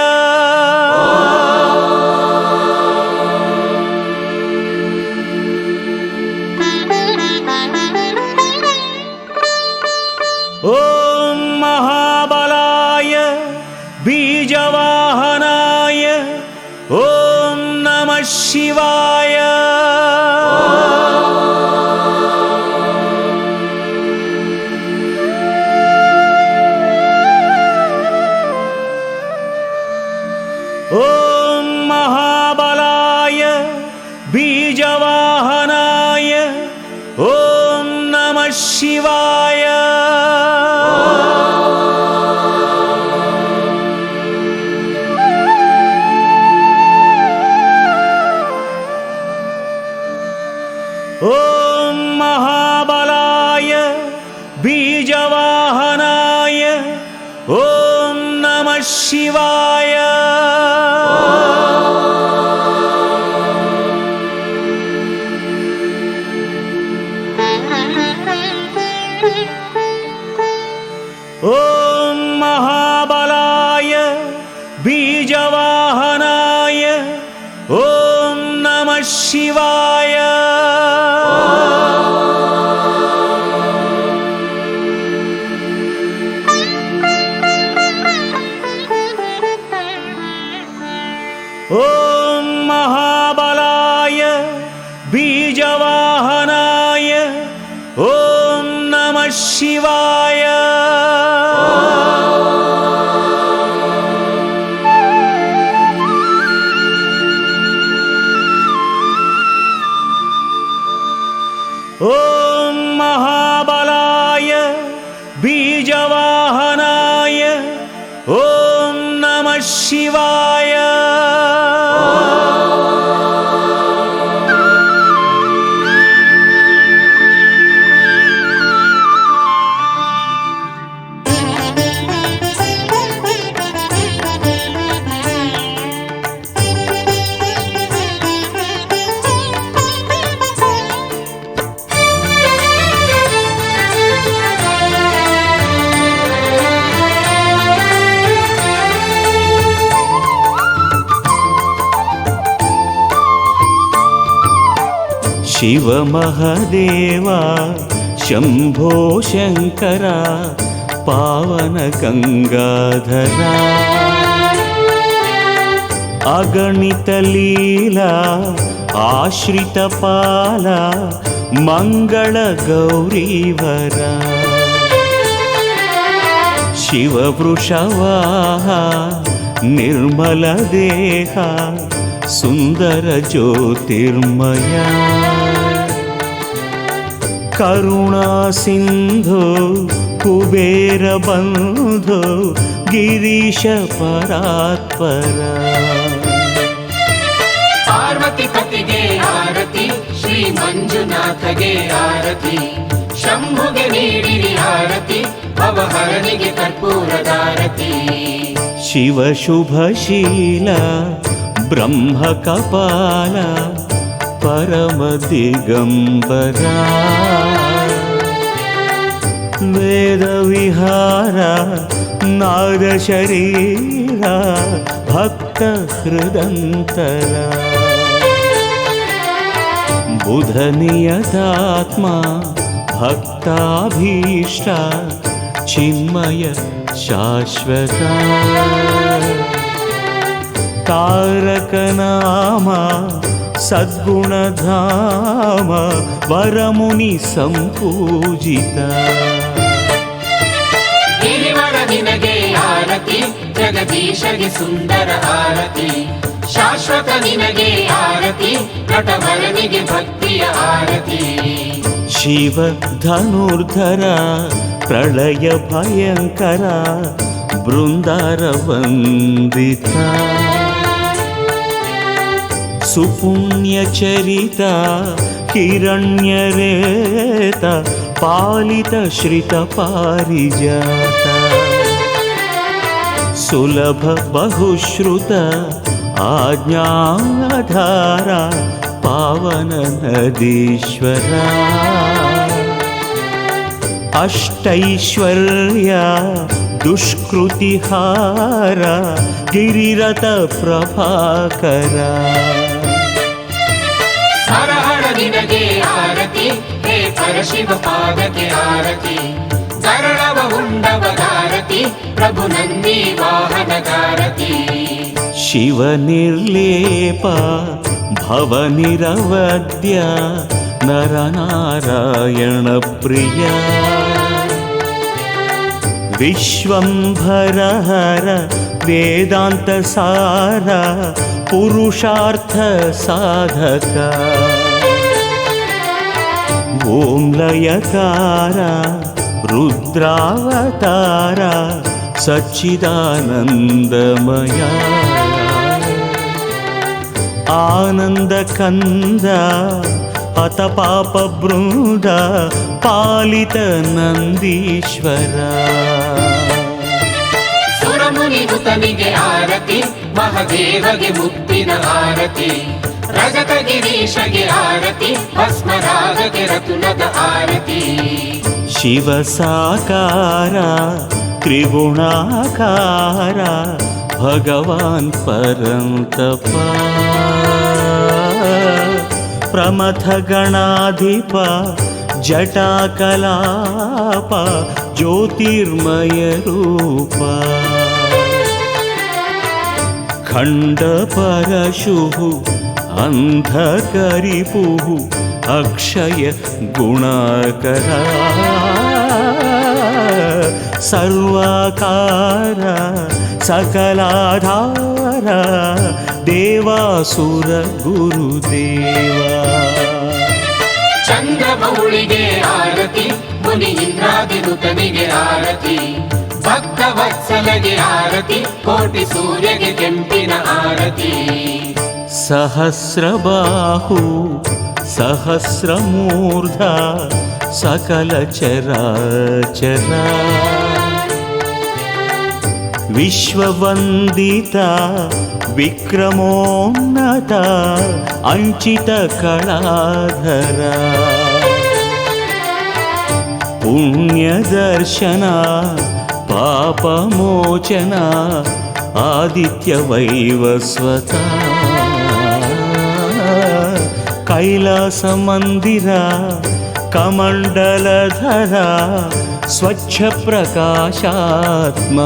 ॐ महाबलाय बीजवाहनाय ॐ नमः शिवाय। ॐ महाबलाय बीजवाहनाय ॐ नमः शिवाय। ॐ महाबलाय बीजवाहनाय ॐ नमः शिवाय। ॐ महाबलाय बीजवाहनाय ॐ नमः शिवाय। ॐ महाबलाय बीजवाहनाय ॐ नमः शिवाय। ॐ महाबलाय बीजवाहनाय ॐ नमः शिवाय। ಶಿವ ಮಹದೇವ ಶಂಭೋ ಶಂಕರ ಪಾವನ ಗಂಗಾಧರ ಅಗಣಿತ ಲೀಲಾ ಆಶ್ರಿತ ಪಾಲ ಮಂಗಳ ಗೌರೀವರ ಶಿವ ವೃಷವಾಹ ನಿರ್ಮಲ ದೇಹ ಸುಂದರ ಜ್ಯೋತಿರ್ಮಯ ಕರುಣಾ ಸಿಂಧು ಕುಬೇರ ಬಂಧು ಗಿರೀಶ ಪರಾತ್ಪರ ಪಾರ್ವತಿ ಪತಿಗೆ ಆರತಿ ಶ್ರೀ ಮಂಜುನಾಥಗೆ ಆರತಿ ಶಂಭುಗೆ ನೀಡಿರಿ ಆರತಿ ಭವಹರನಿಗೆ ಕರ್ಪೂರದಾರತಿ ಶಿವ ಶುಭಶೀಲ ಬ್ರಹ್ಮ ಕಪಾಲ ಪರಮ ದಿಗಂಬರ ವೇದ ವಿಹಾರ ನಾದ ಶರೀರ ಭಕ್ತ ಹೃದಂತರ ಬುಧ ನಿಯತಾತ್ಮ ಭಕ್ತಾಭೀಷ್ಟ ಚಿನ್ಮಯ ಶಾಶ್ವತ ತಾರಕ ನಾಮ ಸದ್ಗುಣಧಾಮ ವರಮುನಿ ಸಂಪೂಜಿತ ಗಿರಿವರ ನಿನಗೆ ಆರತಿ ಜಗದೀಶಗೆ ಸುಂದರ ಆರತಿ ಶಾಶ್ವತ ನಿನಗೆ ಆರತಿ ನಟವರನಿಗೆ ಭಕ್ತಿಯ ಆರತಿ ಶಿವ ಧನುರ್ಧರ ಪ್ರಳಯ ಭಯಂಕರ ಬೃಂದಾರ ವಂದಿತ ಸುಪುಣ್ಯ ಚರಿತ ಹಿರಣ್ಯರೇತ ಪಾಲಿತ ಶ್ರಿತ ಪಾರಿಜಾತ ಸುಲಭ ಬಹುಶ್ರುತ ಆಜ್ಞಾಧಾರ ಪಾವನ ನದೀಶ್ವರ ಅಷ್ಟೈಶ್ವರ್ಯ ದುಷ್ಕೃತಿಹಾರ ಗಿರಿರಥ ಪ್ರಭಾಕರ ಹರಹರ ನಿನಗೆ ಆರತಿ ಹೇ ಪರಶಿವ ಪಾದಕ್ಕೆ ಆರತಿ ಕರಣವ ಉಂಡವಗಾರತಿ ಪ್ರಭು ನಂದಿ ವಾಹನಗಾರತಿ ಶಿವ ನಿರ್ಲೇಪ ಭವ ನಿರವದ್ಯ ನರನಾರಾಯಣ ಪ್ರಿಯ ವಿಶ್ವಂಭರ ಹರ ವೇದಾಂತ ಸಾರ ಪುರುಷಾರ್ಥ ಸಾಧಕ ಓಂ ಲಯಕಾರ ರುದ್ರಾವತಾರ ಸಚ್ಚಿದಾನಂದಮಯ ಆನಂದ ಕಂದ ಹತ ಪಾಪ ಬೃಂದ ಪಾಲಿತ ನಂದೀಶ್ವರ ಸುರಮುನಿಗುತನಿಗೆ ಆರತಿ ಮಹದೇವಗೆ ಮುತ್ತಿನ ಆರತಿ ರಜತ ಗಿರೀಶಗೆ ಆರತಿ ಭಸ್ಮರಾಗಗೆ ರತುಲದ ಆರತಿ ಶಿವ ಸಾಕಾರ ತ್ರಿಗುಣಾಕಾರ ಭಗವಾನ್ ಪರಂತಪ ಪ್ರಮಥ ಗಣಾಧಿಪ ಜಟಾಕಲಾಪ ಜ್ಯೋತಿರ್ಮಯ ರೂಪ ಖಂಡ ಪರಶು ಅಂಧಕರಿಪು ಅಕ್ಷಯ ಗುಣಕರ ಸರ್ವಾಕಾರ ಸಕಲಾಧಾರ ದೇವಾಸುರ ಗುರುದೇವ ಚಂದ್ರಮೌಳಿಗೆ ಆರತಿ ಮುನಿ ಇಂದ್ರಾದಿನುತನಿಗೆ ಆರತಿ ಭಕ್ತ ವತ್ಸಲಗೆ ಆರತಿ ಕೋಟಿ ಸೂರ್ಯಗೆ ಕೆಂಪಿನ ಆರತಿ ಸಹಸ್ರಬಾಹು ಸಹಸ್ರಮೂರ್ಧ ಸಕಲ ಚರಾಚರ ವಿಶ್ವವಂದಿತ ವಿಕ್ರಮೋನ್ನತ ಅಂಚಿತ ಕಳಾಧರ ಪುಣ್ಯದರ್ಶನ ಪಾಪಮೋಚನ ಆದಿತ್ಯ ವೈವಸ್ವತ ಕೈಲಾಸ ಮಂದಿರ ಕಮಂಡಲಧರ ಸ್ವಚ್ಛ ಪ್ರಕಾಶಾತ್ಮ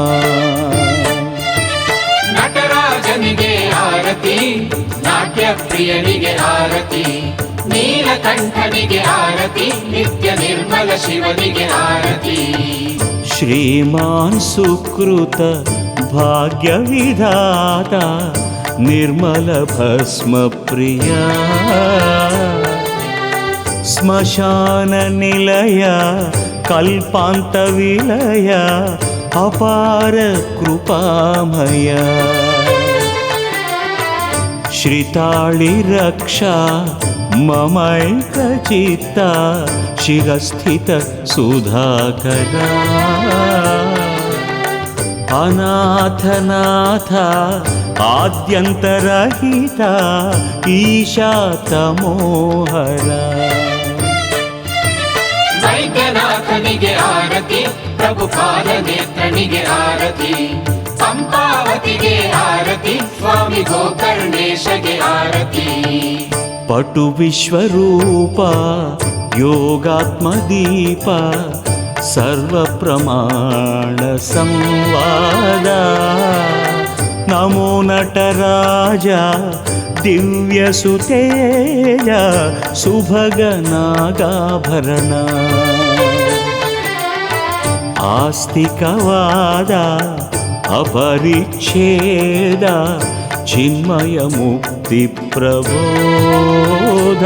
ನಟರಾಜನಿಗೆ ಆರತಿ, ನಾಟ್ಯ ಪ್ರಿಯನಿಗೆ ಆರತಿ, ನೀಲಕಂಠನಿಗೆ ಆರತಿ, ನಿತ್ಯ ನಿರ್ಮಲ ಶಿವನಿಗೆ ಆರತಿ. ಶ್ರೀಮಾನ್ ಸುಕೃತ ಭಾಗ್ಯ ವಿಧಾತ ನಿರ್ಮಲ ಭಸ್ಮ ಪ್ರಿಯ ಸ್ಮಶಾನ ನಿಲಯ ಕಲ್ಪಾಂತ ವಿಲಯ ಅಪಾರ ಕೃಪಾಮಯ ಶ್ರೀತಾಳಿ ರಕ್ಷಾ ಮಮೈಕಚಿತ್ತ ಶಿರಸ್ಥಿತ ಸುಧಾಕರ ಅನಾಥನಾಥ ಆದ್ಯಂತರಹಿತ ಈಶಾ ತಮೋಹರ ವೈದ್ಯನಾಥನಿಗೆ ಆರತಿ, ಪ್ರಭುಪಾದ ನೇತ್ರನಿಗೆ ಆರತಿ, ಪಂಪಾವತಿಗೆ ಆರತಿ, ಸ್ವಾಮಿ ಗೋಕರ್ಣೇಶಗೆ ಆರತಿ. ಪಟು ವಿಶ್ವರೂಪ ಯೋಗಾತ್ಮದೀಪ ಸರ್ವ ಪ್ರಮಾಣ ಸಂವಾದ ನಮೋ ನಟರಾಜ ದಿವ್ಯ ಸುತೇಜ ಸುಭಗ ನಾಗಾಭರಣ ಆಸ್ತಿಕವಾದ ಅಪರಿಚ್ಛೇದ ಚಿನ್ಮಯ ಮುಕ್ತಿ ಪ್ರಬೋಧ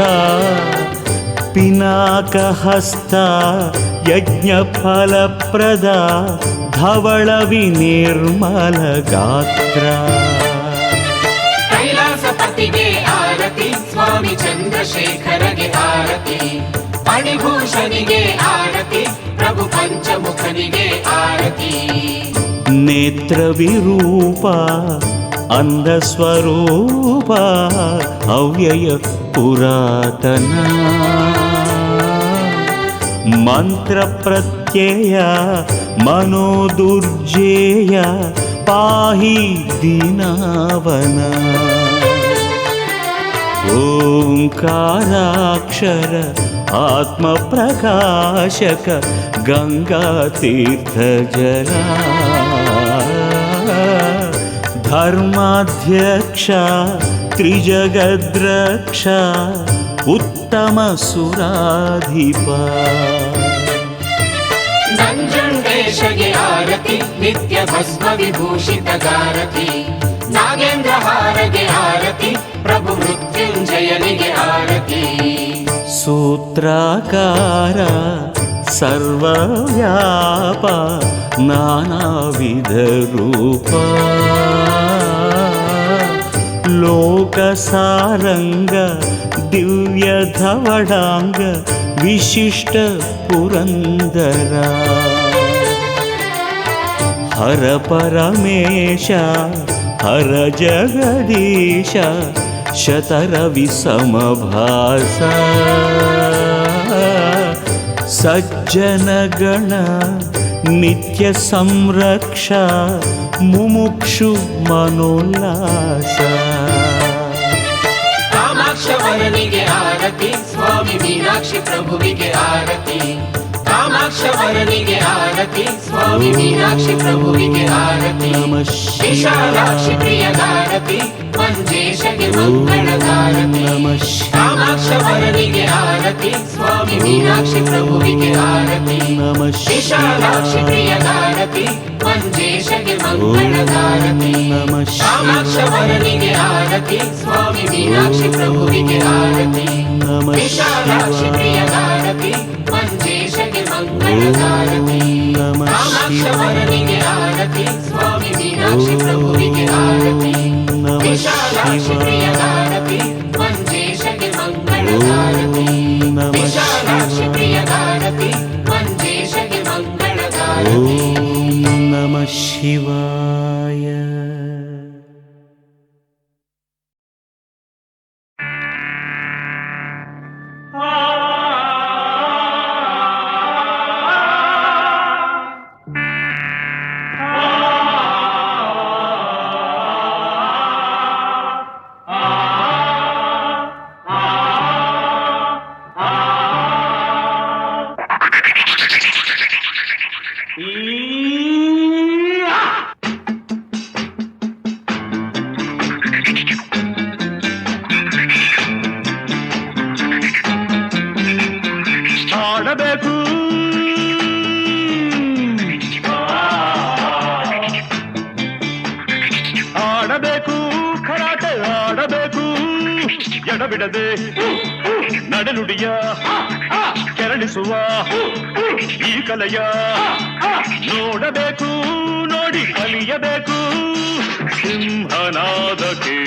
ಪಿನಾಕಹಸ್ತ ಯಜ್ಞ ಫಲಪ್ರದ ಧವಳ ವಿನಿರ್ಮಲ ಗಾತ್ರ ಕೈಲಾಸಪತಿಗೆ ಆರತಿ, ಸ್ವಾಮಿ ಚಂದ್ರಶೇಖರಗೆ ಆರತಿ, ಮಣಿಭೂಷಣಿಗೆ ಆರತಿ, ಪ್ರಭು ಪಂಚಮುಖನಿಗೆ ಆರತಿ. ನೇತ್ರ ವಿರೂಪ ಅಂಧ ಸ್ವರೂಪ ಅವ್ಯಯ ಪುರಾತನ ಮಂತ್ರ ಪ್ರತ್ಯಯ ಮನೋದುರ್ಜೇಯ ಪಾಹಿ ದೀನಾವನ ಓಂಕಾರಾಕ್ಷರ ಆತ್ಮ ಪ್ರಕಾಶಕ ಗಂಗಾ ತೀರ್ಥ ಜಲ ಧರ್ಮಾಧ್ಯಕ್ಷ ತ್ರಿಜಗದ್ರಕ್ಷ ಉತ್ತಮ ಸುರಾಧಿಪ ನಂಜುಂಡೇಶಗೆ ಆರತಿ, ನಿತ್ಯ ಭಸ್ಮ ವಿಭೂಷಿತ ಗಾರತಿ, ನಾಗೇಂದ್ರ ಹಾರಗೆ ಆರತಿ, ಪ್ರಭು ಮೃತ್ಯುಂಜಯನಿಗೆ ಆರತಿ. ಸೂತ್ರಾಕಾರ ಸರ್ವವ್ಯಾಪ ನಾನಾವಿಧ ರೂಪ ಲೋಕಸಾರಂಗ ದಿವ್ಯ ಧವಳಾಂಗ ವಿಶಿಷ್ಟ ಪುರಂದರ ಹರ ಪರಮೇಶ ಹರ ಜಗದೀಶ ಶತರವಿ ಸಮಭಾಸ ಸಜ್ಜನ ಗಣ ನಿತ್ಯ ಸಂರಕ್ಷ ಮುಮುಕ್ಷು ಮನೋಲ್ಲಾಸ ಕಾಮಾಕ್ಷವರನಿಗೆ ಆರತಿ, ಸ್ವಾಮಿ ಮೀನಾಕ್ಷಿ ಪ್ರಭುವಿಗೆ ಆರತಿ, ಕಾಮಾಕ್ಷವರನಿಗೆ ಆರತಿ, ಸ್ವಾಮಿ ಮೀನಾಕ್ಷಿ ಪ್ರಭುವಿಗೆ ಆರತಿ. ವಿಶಾಲಾಕ್ಷಿ ಪ್ರಿಯದಾರತಿ, ಮಂಜೇಶಗೆ ಮಂಗಳದಾರತಿ. ಕಾಮಾಕ್ಷವರನಿಗೆ ಆರತಿ, ಸ್ವಾಮಿ ಮೀನಾಕ್ಷಿ ಪ್ರಭುವಿಗೆ ಆರತಿ. ವಿಶಾಲಾಕ್ಷಿ ಪ್ರಿಯದಾರತಿ, ಮಂಜೇಶಗೆ ಮಂಗಳದಾರತಿ. ಕಾಮಾಕ್ಷವರನಿಗೆ ಆರತಿ, ಸ್ವಾಮಿ ಮೀನಾಕ್ಷಿ ಪ್ರಭುವಿಗೆ ಆರತಿ. ವಿಶಾಲಾಕ್ಷಿ ಪ್ರಿಯದಾರತಿ, ಮಂಜೇಶಗೆ ಮಂಗಳದಾರತಿ. ಕಾಮಾಕ್ಷವರನಿಗೆ ಆರತಿ, ಸ್ವಾಮಿ ಮೀನಾಕ್ಷಿ ಪ್ರಭುವಿಗೆ ಆರತಿ. ವಿಶಾಲಾಕ್ಷಿ ಪ್ರಿಯದಾರತಿ, ಮಂಜೇಶಗೆ ಮಂಗಳದಾರತಿ. ವಿಶಾಲಾಕ್ಷಿ ಪ್ರಿಯದಾರತಿ, ಮಂಜೇಶಗೆ ಮಂಗಳದಾರತಿ. ನಮಃ ಶಿವಾಯ. ಎಡಬಿಡದೆ ನಡೆನುಡಿಯ ಕೆರಳಿಸುವ ಈ ಕಲೆಯ ನೋಡಬೇಕು ನೋಡಿ ಕಲಿಯಬೇಕು ಸಿಂಹನಾದಕ್ಕೆ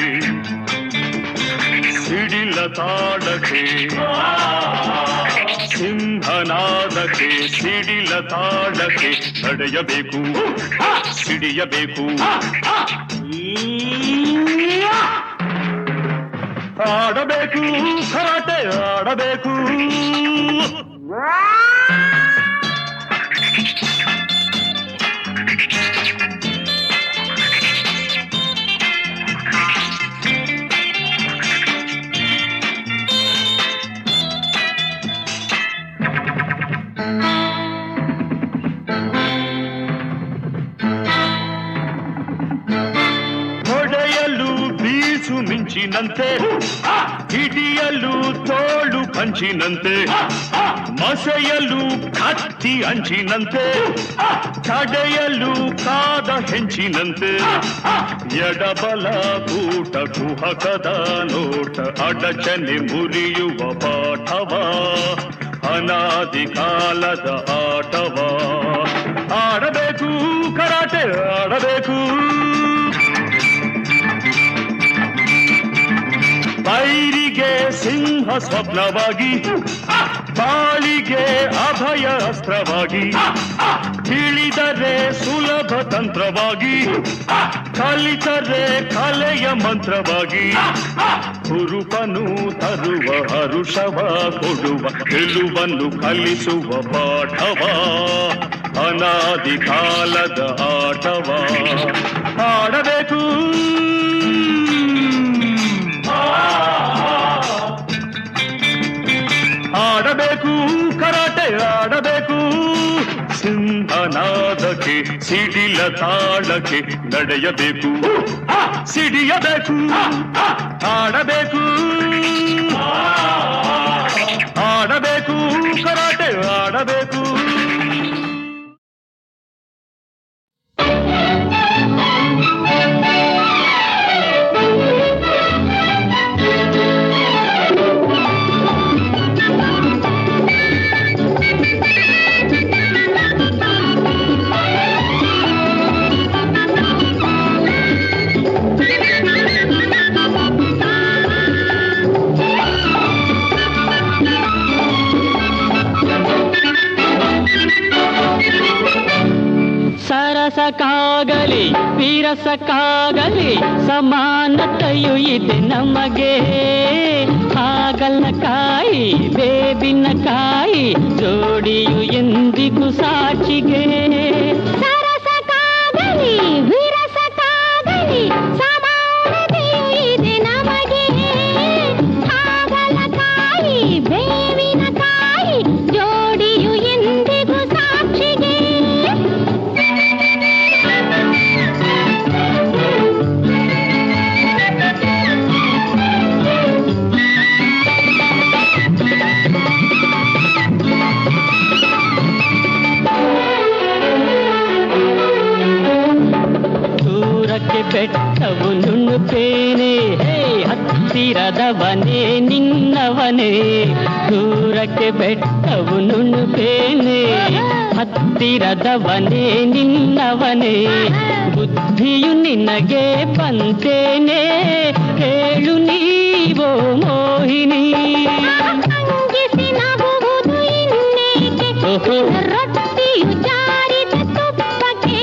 ಸಿಡಿಲ ತಾಡಕ್ಕೆ ಸಿಂಹನಾದಕ್ಕೆ ಸಿಡಿಲ ತಾಡಕ್ಕೆ ನಡೆಯಬೇಕು ಸಿಡಿಯಬೇಕು ಆಡಬೇಕು ಕರಾಟೆ ಆಡಬೇಕು ಹೊಡೆಯಲು ಬೀಸು ಮಿಂಚಿನಂತೆ ಹಿಡಿಯಲು ತೋಳು ಕಂಚಿನಂತೆ ಮಸೆಯಲು ಕತ್ತಿ ಅಂಚಿನಂತೆ ತಡೆಯಲು ಕಾದ ಹೆಂಚಿನಂತೆ ಎಡಬಲ ಕೂಟ ಕುಹಕದ ನೋಟ ಅಡಚಣೆ ಮುರಿಯುವ ಪಾಠವ ಅನಾದಿ ಕಾಲದ ಆಟವ ಆಡಬೇಕು ಕರಾಟೆ ಆಡಬೇಕು ಬೈರಿಗೆ ಸಿಂಹ ಸ್ವಪ್ನವಾಗಿ ಬಾಳಿಗೆ ಅಭಯ ಅಸ್ತ್ರವಾಗಿ ತಿಳಿದರೆ ಸುಲಭ ತಂತ್ರವಾಗಿ ಕಲಿತರೆ ಕಲೆಯ ಮಂತ್ರವಾಗಿ ಹುರುಪನು ತರುವ ಹರುಷವ ಕೊಡುವ ಗೆಲುವನ್ನು ಕಲಿಸುವ ಪಾಠವ ಅನಾದಿ ಕಾಲದ ಆಟವ ಆಡಬೇಕು ಆಡಬೇಕು ಕರಾಟೆ ಆಡಬೇಕು ಸಿಂಹನಾದಕ್ಕೆ ಸಿಡಿಲ ತಾಳಕ್ಕೆ ನಡೆಯಬೇಕು ಸಿಡಿಯಬೇಕು ಆಡಬೇಕು ಆಡಬೇಕು ಕರಾಟೆ ಆಡಬೇಕು ಸರಸಕ್ಕಾಗಲಿ ವಿರಸಕ್ಕಾಗಲಿ ಸಮಾನತೆಯು ಇದೆ ನಮಗೆ ಹಾಗಲಕಾಯಿ ಬೇಬಿನಕಾಯಿ ಜೋಡಿಯು ಎಂದಿಗೂ ಸಾಕ್ಷಿಗೆ ಸರಸಕ್ಕಾಗಲಿ ವಿರಸಕ್ಕಾಗಲಿ ಸಮಾನತೆಯು ಇದೆ ನಮಗೆ ಹಾಗಲಕಾಯಿ ಬೇವಿನಕಾಯಿ ಜೋಡಿಯು ಎಂದಿಗೂ ಸಾಕ್ಷಿಗೆ ಬೆಟ್ಟವು ನುಣ್ಣುತ್ತೇನೆ ಹತ್ತಿರದವನೇ ನಿನ್ನವನೇ ದೂರಕ್ಕೆ ಬೆಟ್ಟವು ನುಣ್ಣುತ್ತೇನೆ ಹತ್ತಿರದವನೇ ನಿನ್ನವನೇ ಬುದ್ಧಿಯು ನಿನಗೆ ಬಂತೇನೆ ಹೇಳು ನೀವೋ ಮೋಹಿನಿ ರೊಟ್ಟಿಯು ಜಾರಿದ ತುಪ್ಪಕ್ಕೆ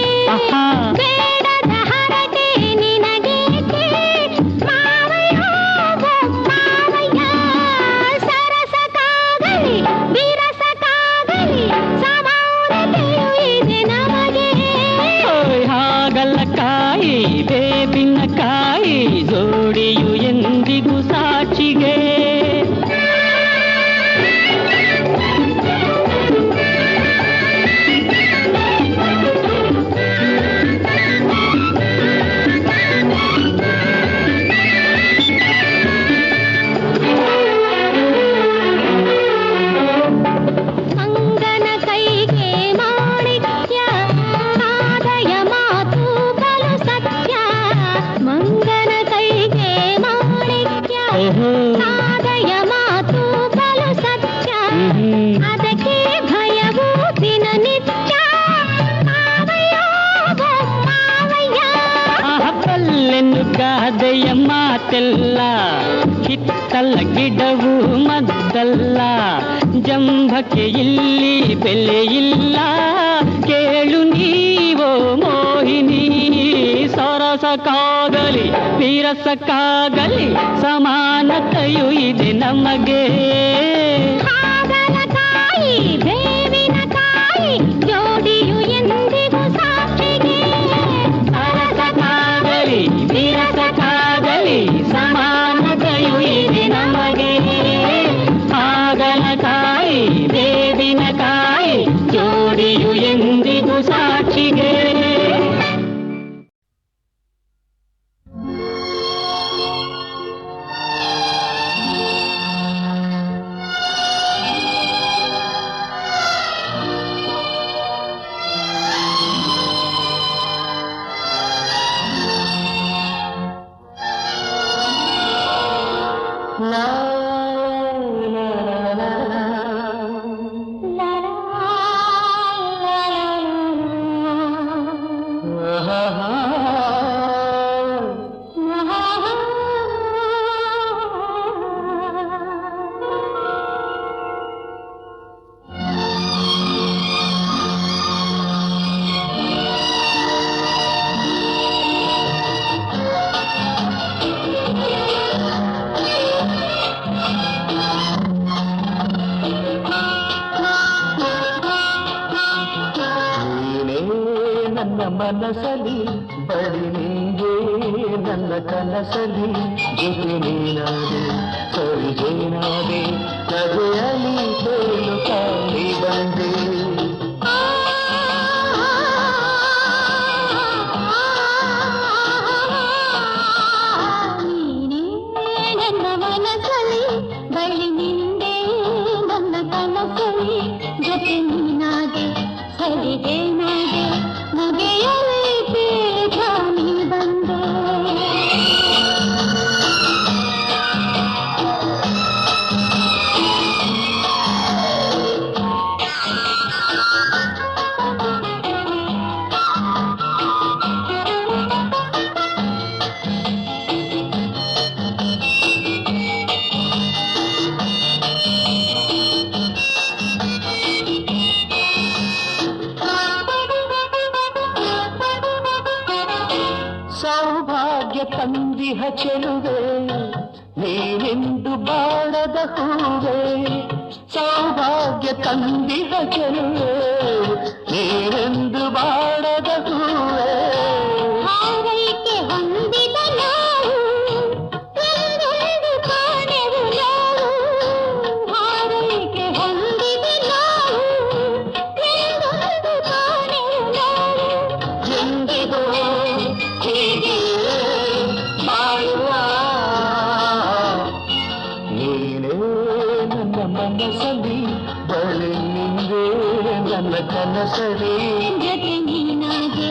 ಬೇಡದ ಹರಟೆ ನಿನಗೇಕೆ ಮಾವಯ್ಯ ಮಾವಯ್ಯ ಸರಸಕ್ಕಾಗಲಿ ವಿರಸಕ್ಕಾಗಲಿ ಸಮಾನತೆಯು ಇದೆ ನಮಗೆ ಹಾಗಲಕಾಯಿ ಬೇಬಿನಕಾಯಿ ಜೋಡಿಯು ಎಂದಿಗೂ ಸಾಕ್ಷಿಗೆ ಒಳ್ಳೆಯ ಮಾತೆಲ್ಲ ಹಿತ್ತಲ ಗಿಡವು ಮದ್ದಲ್ಲ, ಜಂಭಕ್ಕೆ ಇಲ್ಲಿ ಬೆಲೆ ಇಲ್ಲ, ಕೇಳು ನೀವೋ ಮೋಹಿನಿ. ಸರಸಕ್ಕಾಗಲಿ ವಿರಸಕ್ಕಾಗಲಿ ಸಮಾನತೆಯು ಇದೆ ನಮಗೆ. ಹಾಗಲಕಾಯಿ ಬೇವಿನಕಾಯಿ ಜೋಡಿಯು ಎಂದಿಗೂ ಸಾಕ್ಷಿಗೆ. ಸರಸಕ್ಕಾಗಲಿ ವಿರಸಕ್ಕಾಗಲಿ ಸಮಾನತೆಯು ಇದೆ ನಮಗೆ. ಹಾಗಲಕಾಯಿ ಬೇವಿನಕಾಯಿ ಜೋಡಿಯು ಎಂದಿಗೂ ಸಾಕ್ಷಿಗೆ. ಮನಸಲಿ ಬಳಿ ನಿಂಗೆ ನನ್ನ ಕನಸಲಿ ಜೊತೆ ನೀನಾದೆ ಸರಿಜೇನಾದೆ ನಗೆಯಲಿ ತೇಲು ಕಾಣಿ ಬಂದೆ. ನನ್ನ ಮನಸಲಿ ಬಳಿ ನಿಂದೆ ನನ್ನ ಕನಸಲಿ ಜೊತೆ ನೀನಾದೆ ಸರಿಗೇನಾದೆ ನಗೆಯಲಿ ತೇಲು ಕಾಣಿ ಬಂದೆ. ಸೌಭಾಗ್ಯ ತಂದಿಹ ಚೆಲುವೆ ನೀನೆಂದು ಬಾಡದ ಹೂವೆ. ಸೌಭಾಗ್ಯ ತಂದಿಹ ಚೆಲುವೆ ನೀನೆಂದು ಬಾಡದ ಹೂವೆ. ಹಾರೈಕೆ ಹೊಂದಿದ ನಾವು ಒಂದೊಂದು ಕಾಣೆವು ನಾವು. ಹಾರೈಕೆ ಹೊಂದಿದ ನಾವು ಒಂದೊಂದು ಕಾಣೆವು ನಾವು. ಎಂದಿಗೂ ಹೀಗೆ ಬಾಳುವ ನೀನೇ ನನ್ನ ಮನಸಲಿ ಬಳಿ ನಿಂದೆ ನನ್ನ ಕನಸಲಿ ಜೊತೆ ನೀನಾಗೆ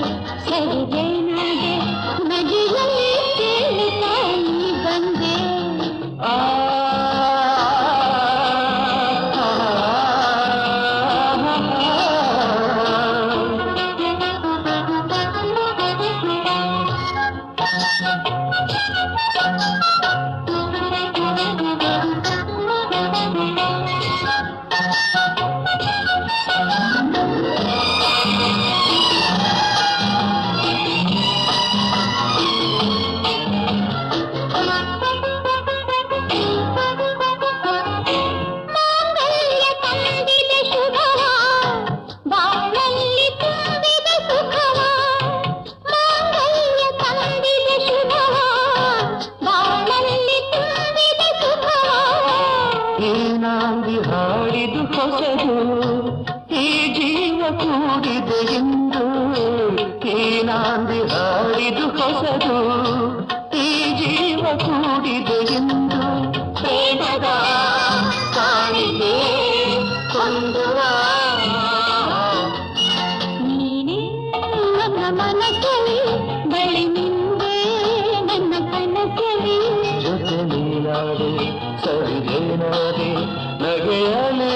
ಸರಿಗೇನಾಗೆ ನಗೆಯಲಿ ತೇಲು ಕಾಣಿ ಬಂದೆ. ಆ ಮಾಂಗಲ್ಯ ತಂದಿದೆ ಶುಭವ ಬಾಳಲ್ಲಿ ತುಂಬಿದ ಸುಖವ. ಮಾಂಗಲ್ಯ ತಂದಿದೆ ಶುಭವ ಬಾಳಲ್ಲಿ ತುಂಬಿದ ಸುಖವ. ಈ ನಾಂದಿ ಹಾಡಿದು ಹೊಸದು ಈ ಜೀವ ಕೂಡಿದೆ ಎಂದು. ಈ ನಾಂದಿ ಹಾಡಿದು ಹೊಸದು ಈ ಜೀವ ಕೂಡಿದೆ ಎಂದು. ಪ್ರೇಮದ ಕಾಣಿಕೆ ಹೊಂದುವ ನೀನೇ ನನ್ನ ಮನಸಲಿ ಬಳಿ ನಿಂದೆ ನನ್ನ ಕನಸಲಿ. ಜೊತೆ ನೀನಾದೆ ಸರಿಗೇನಾದೆ ನಗೆಯಲಿ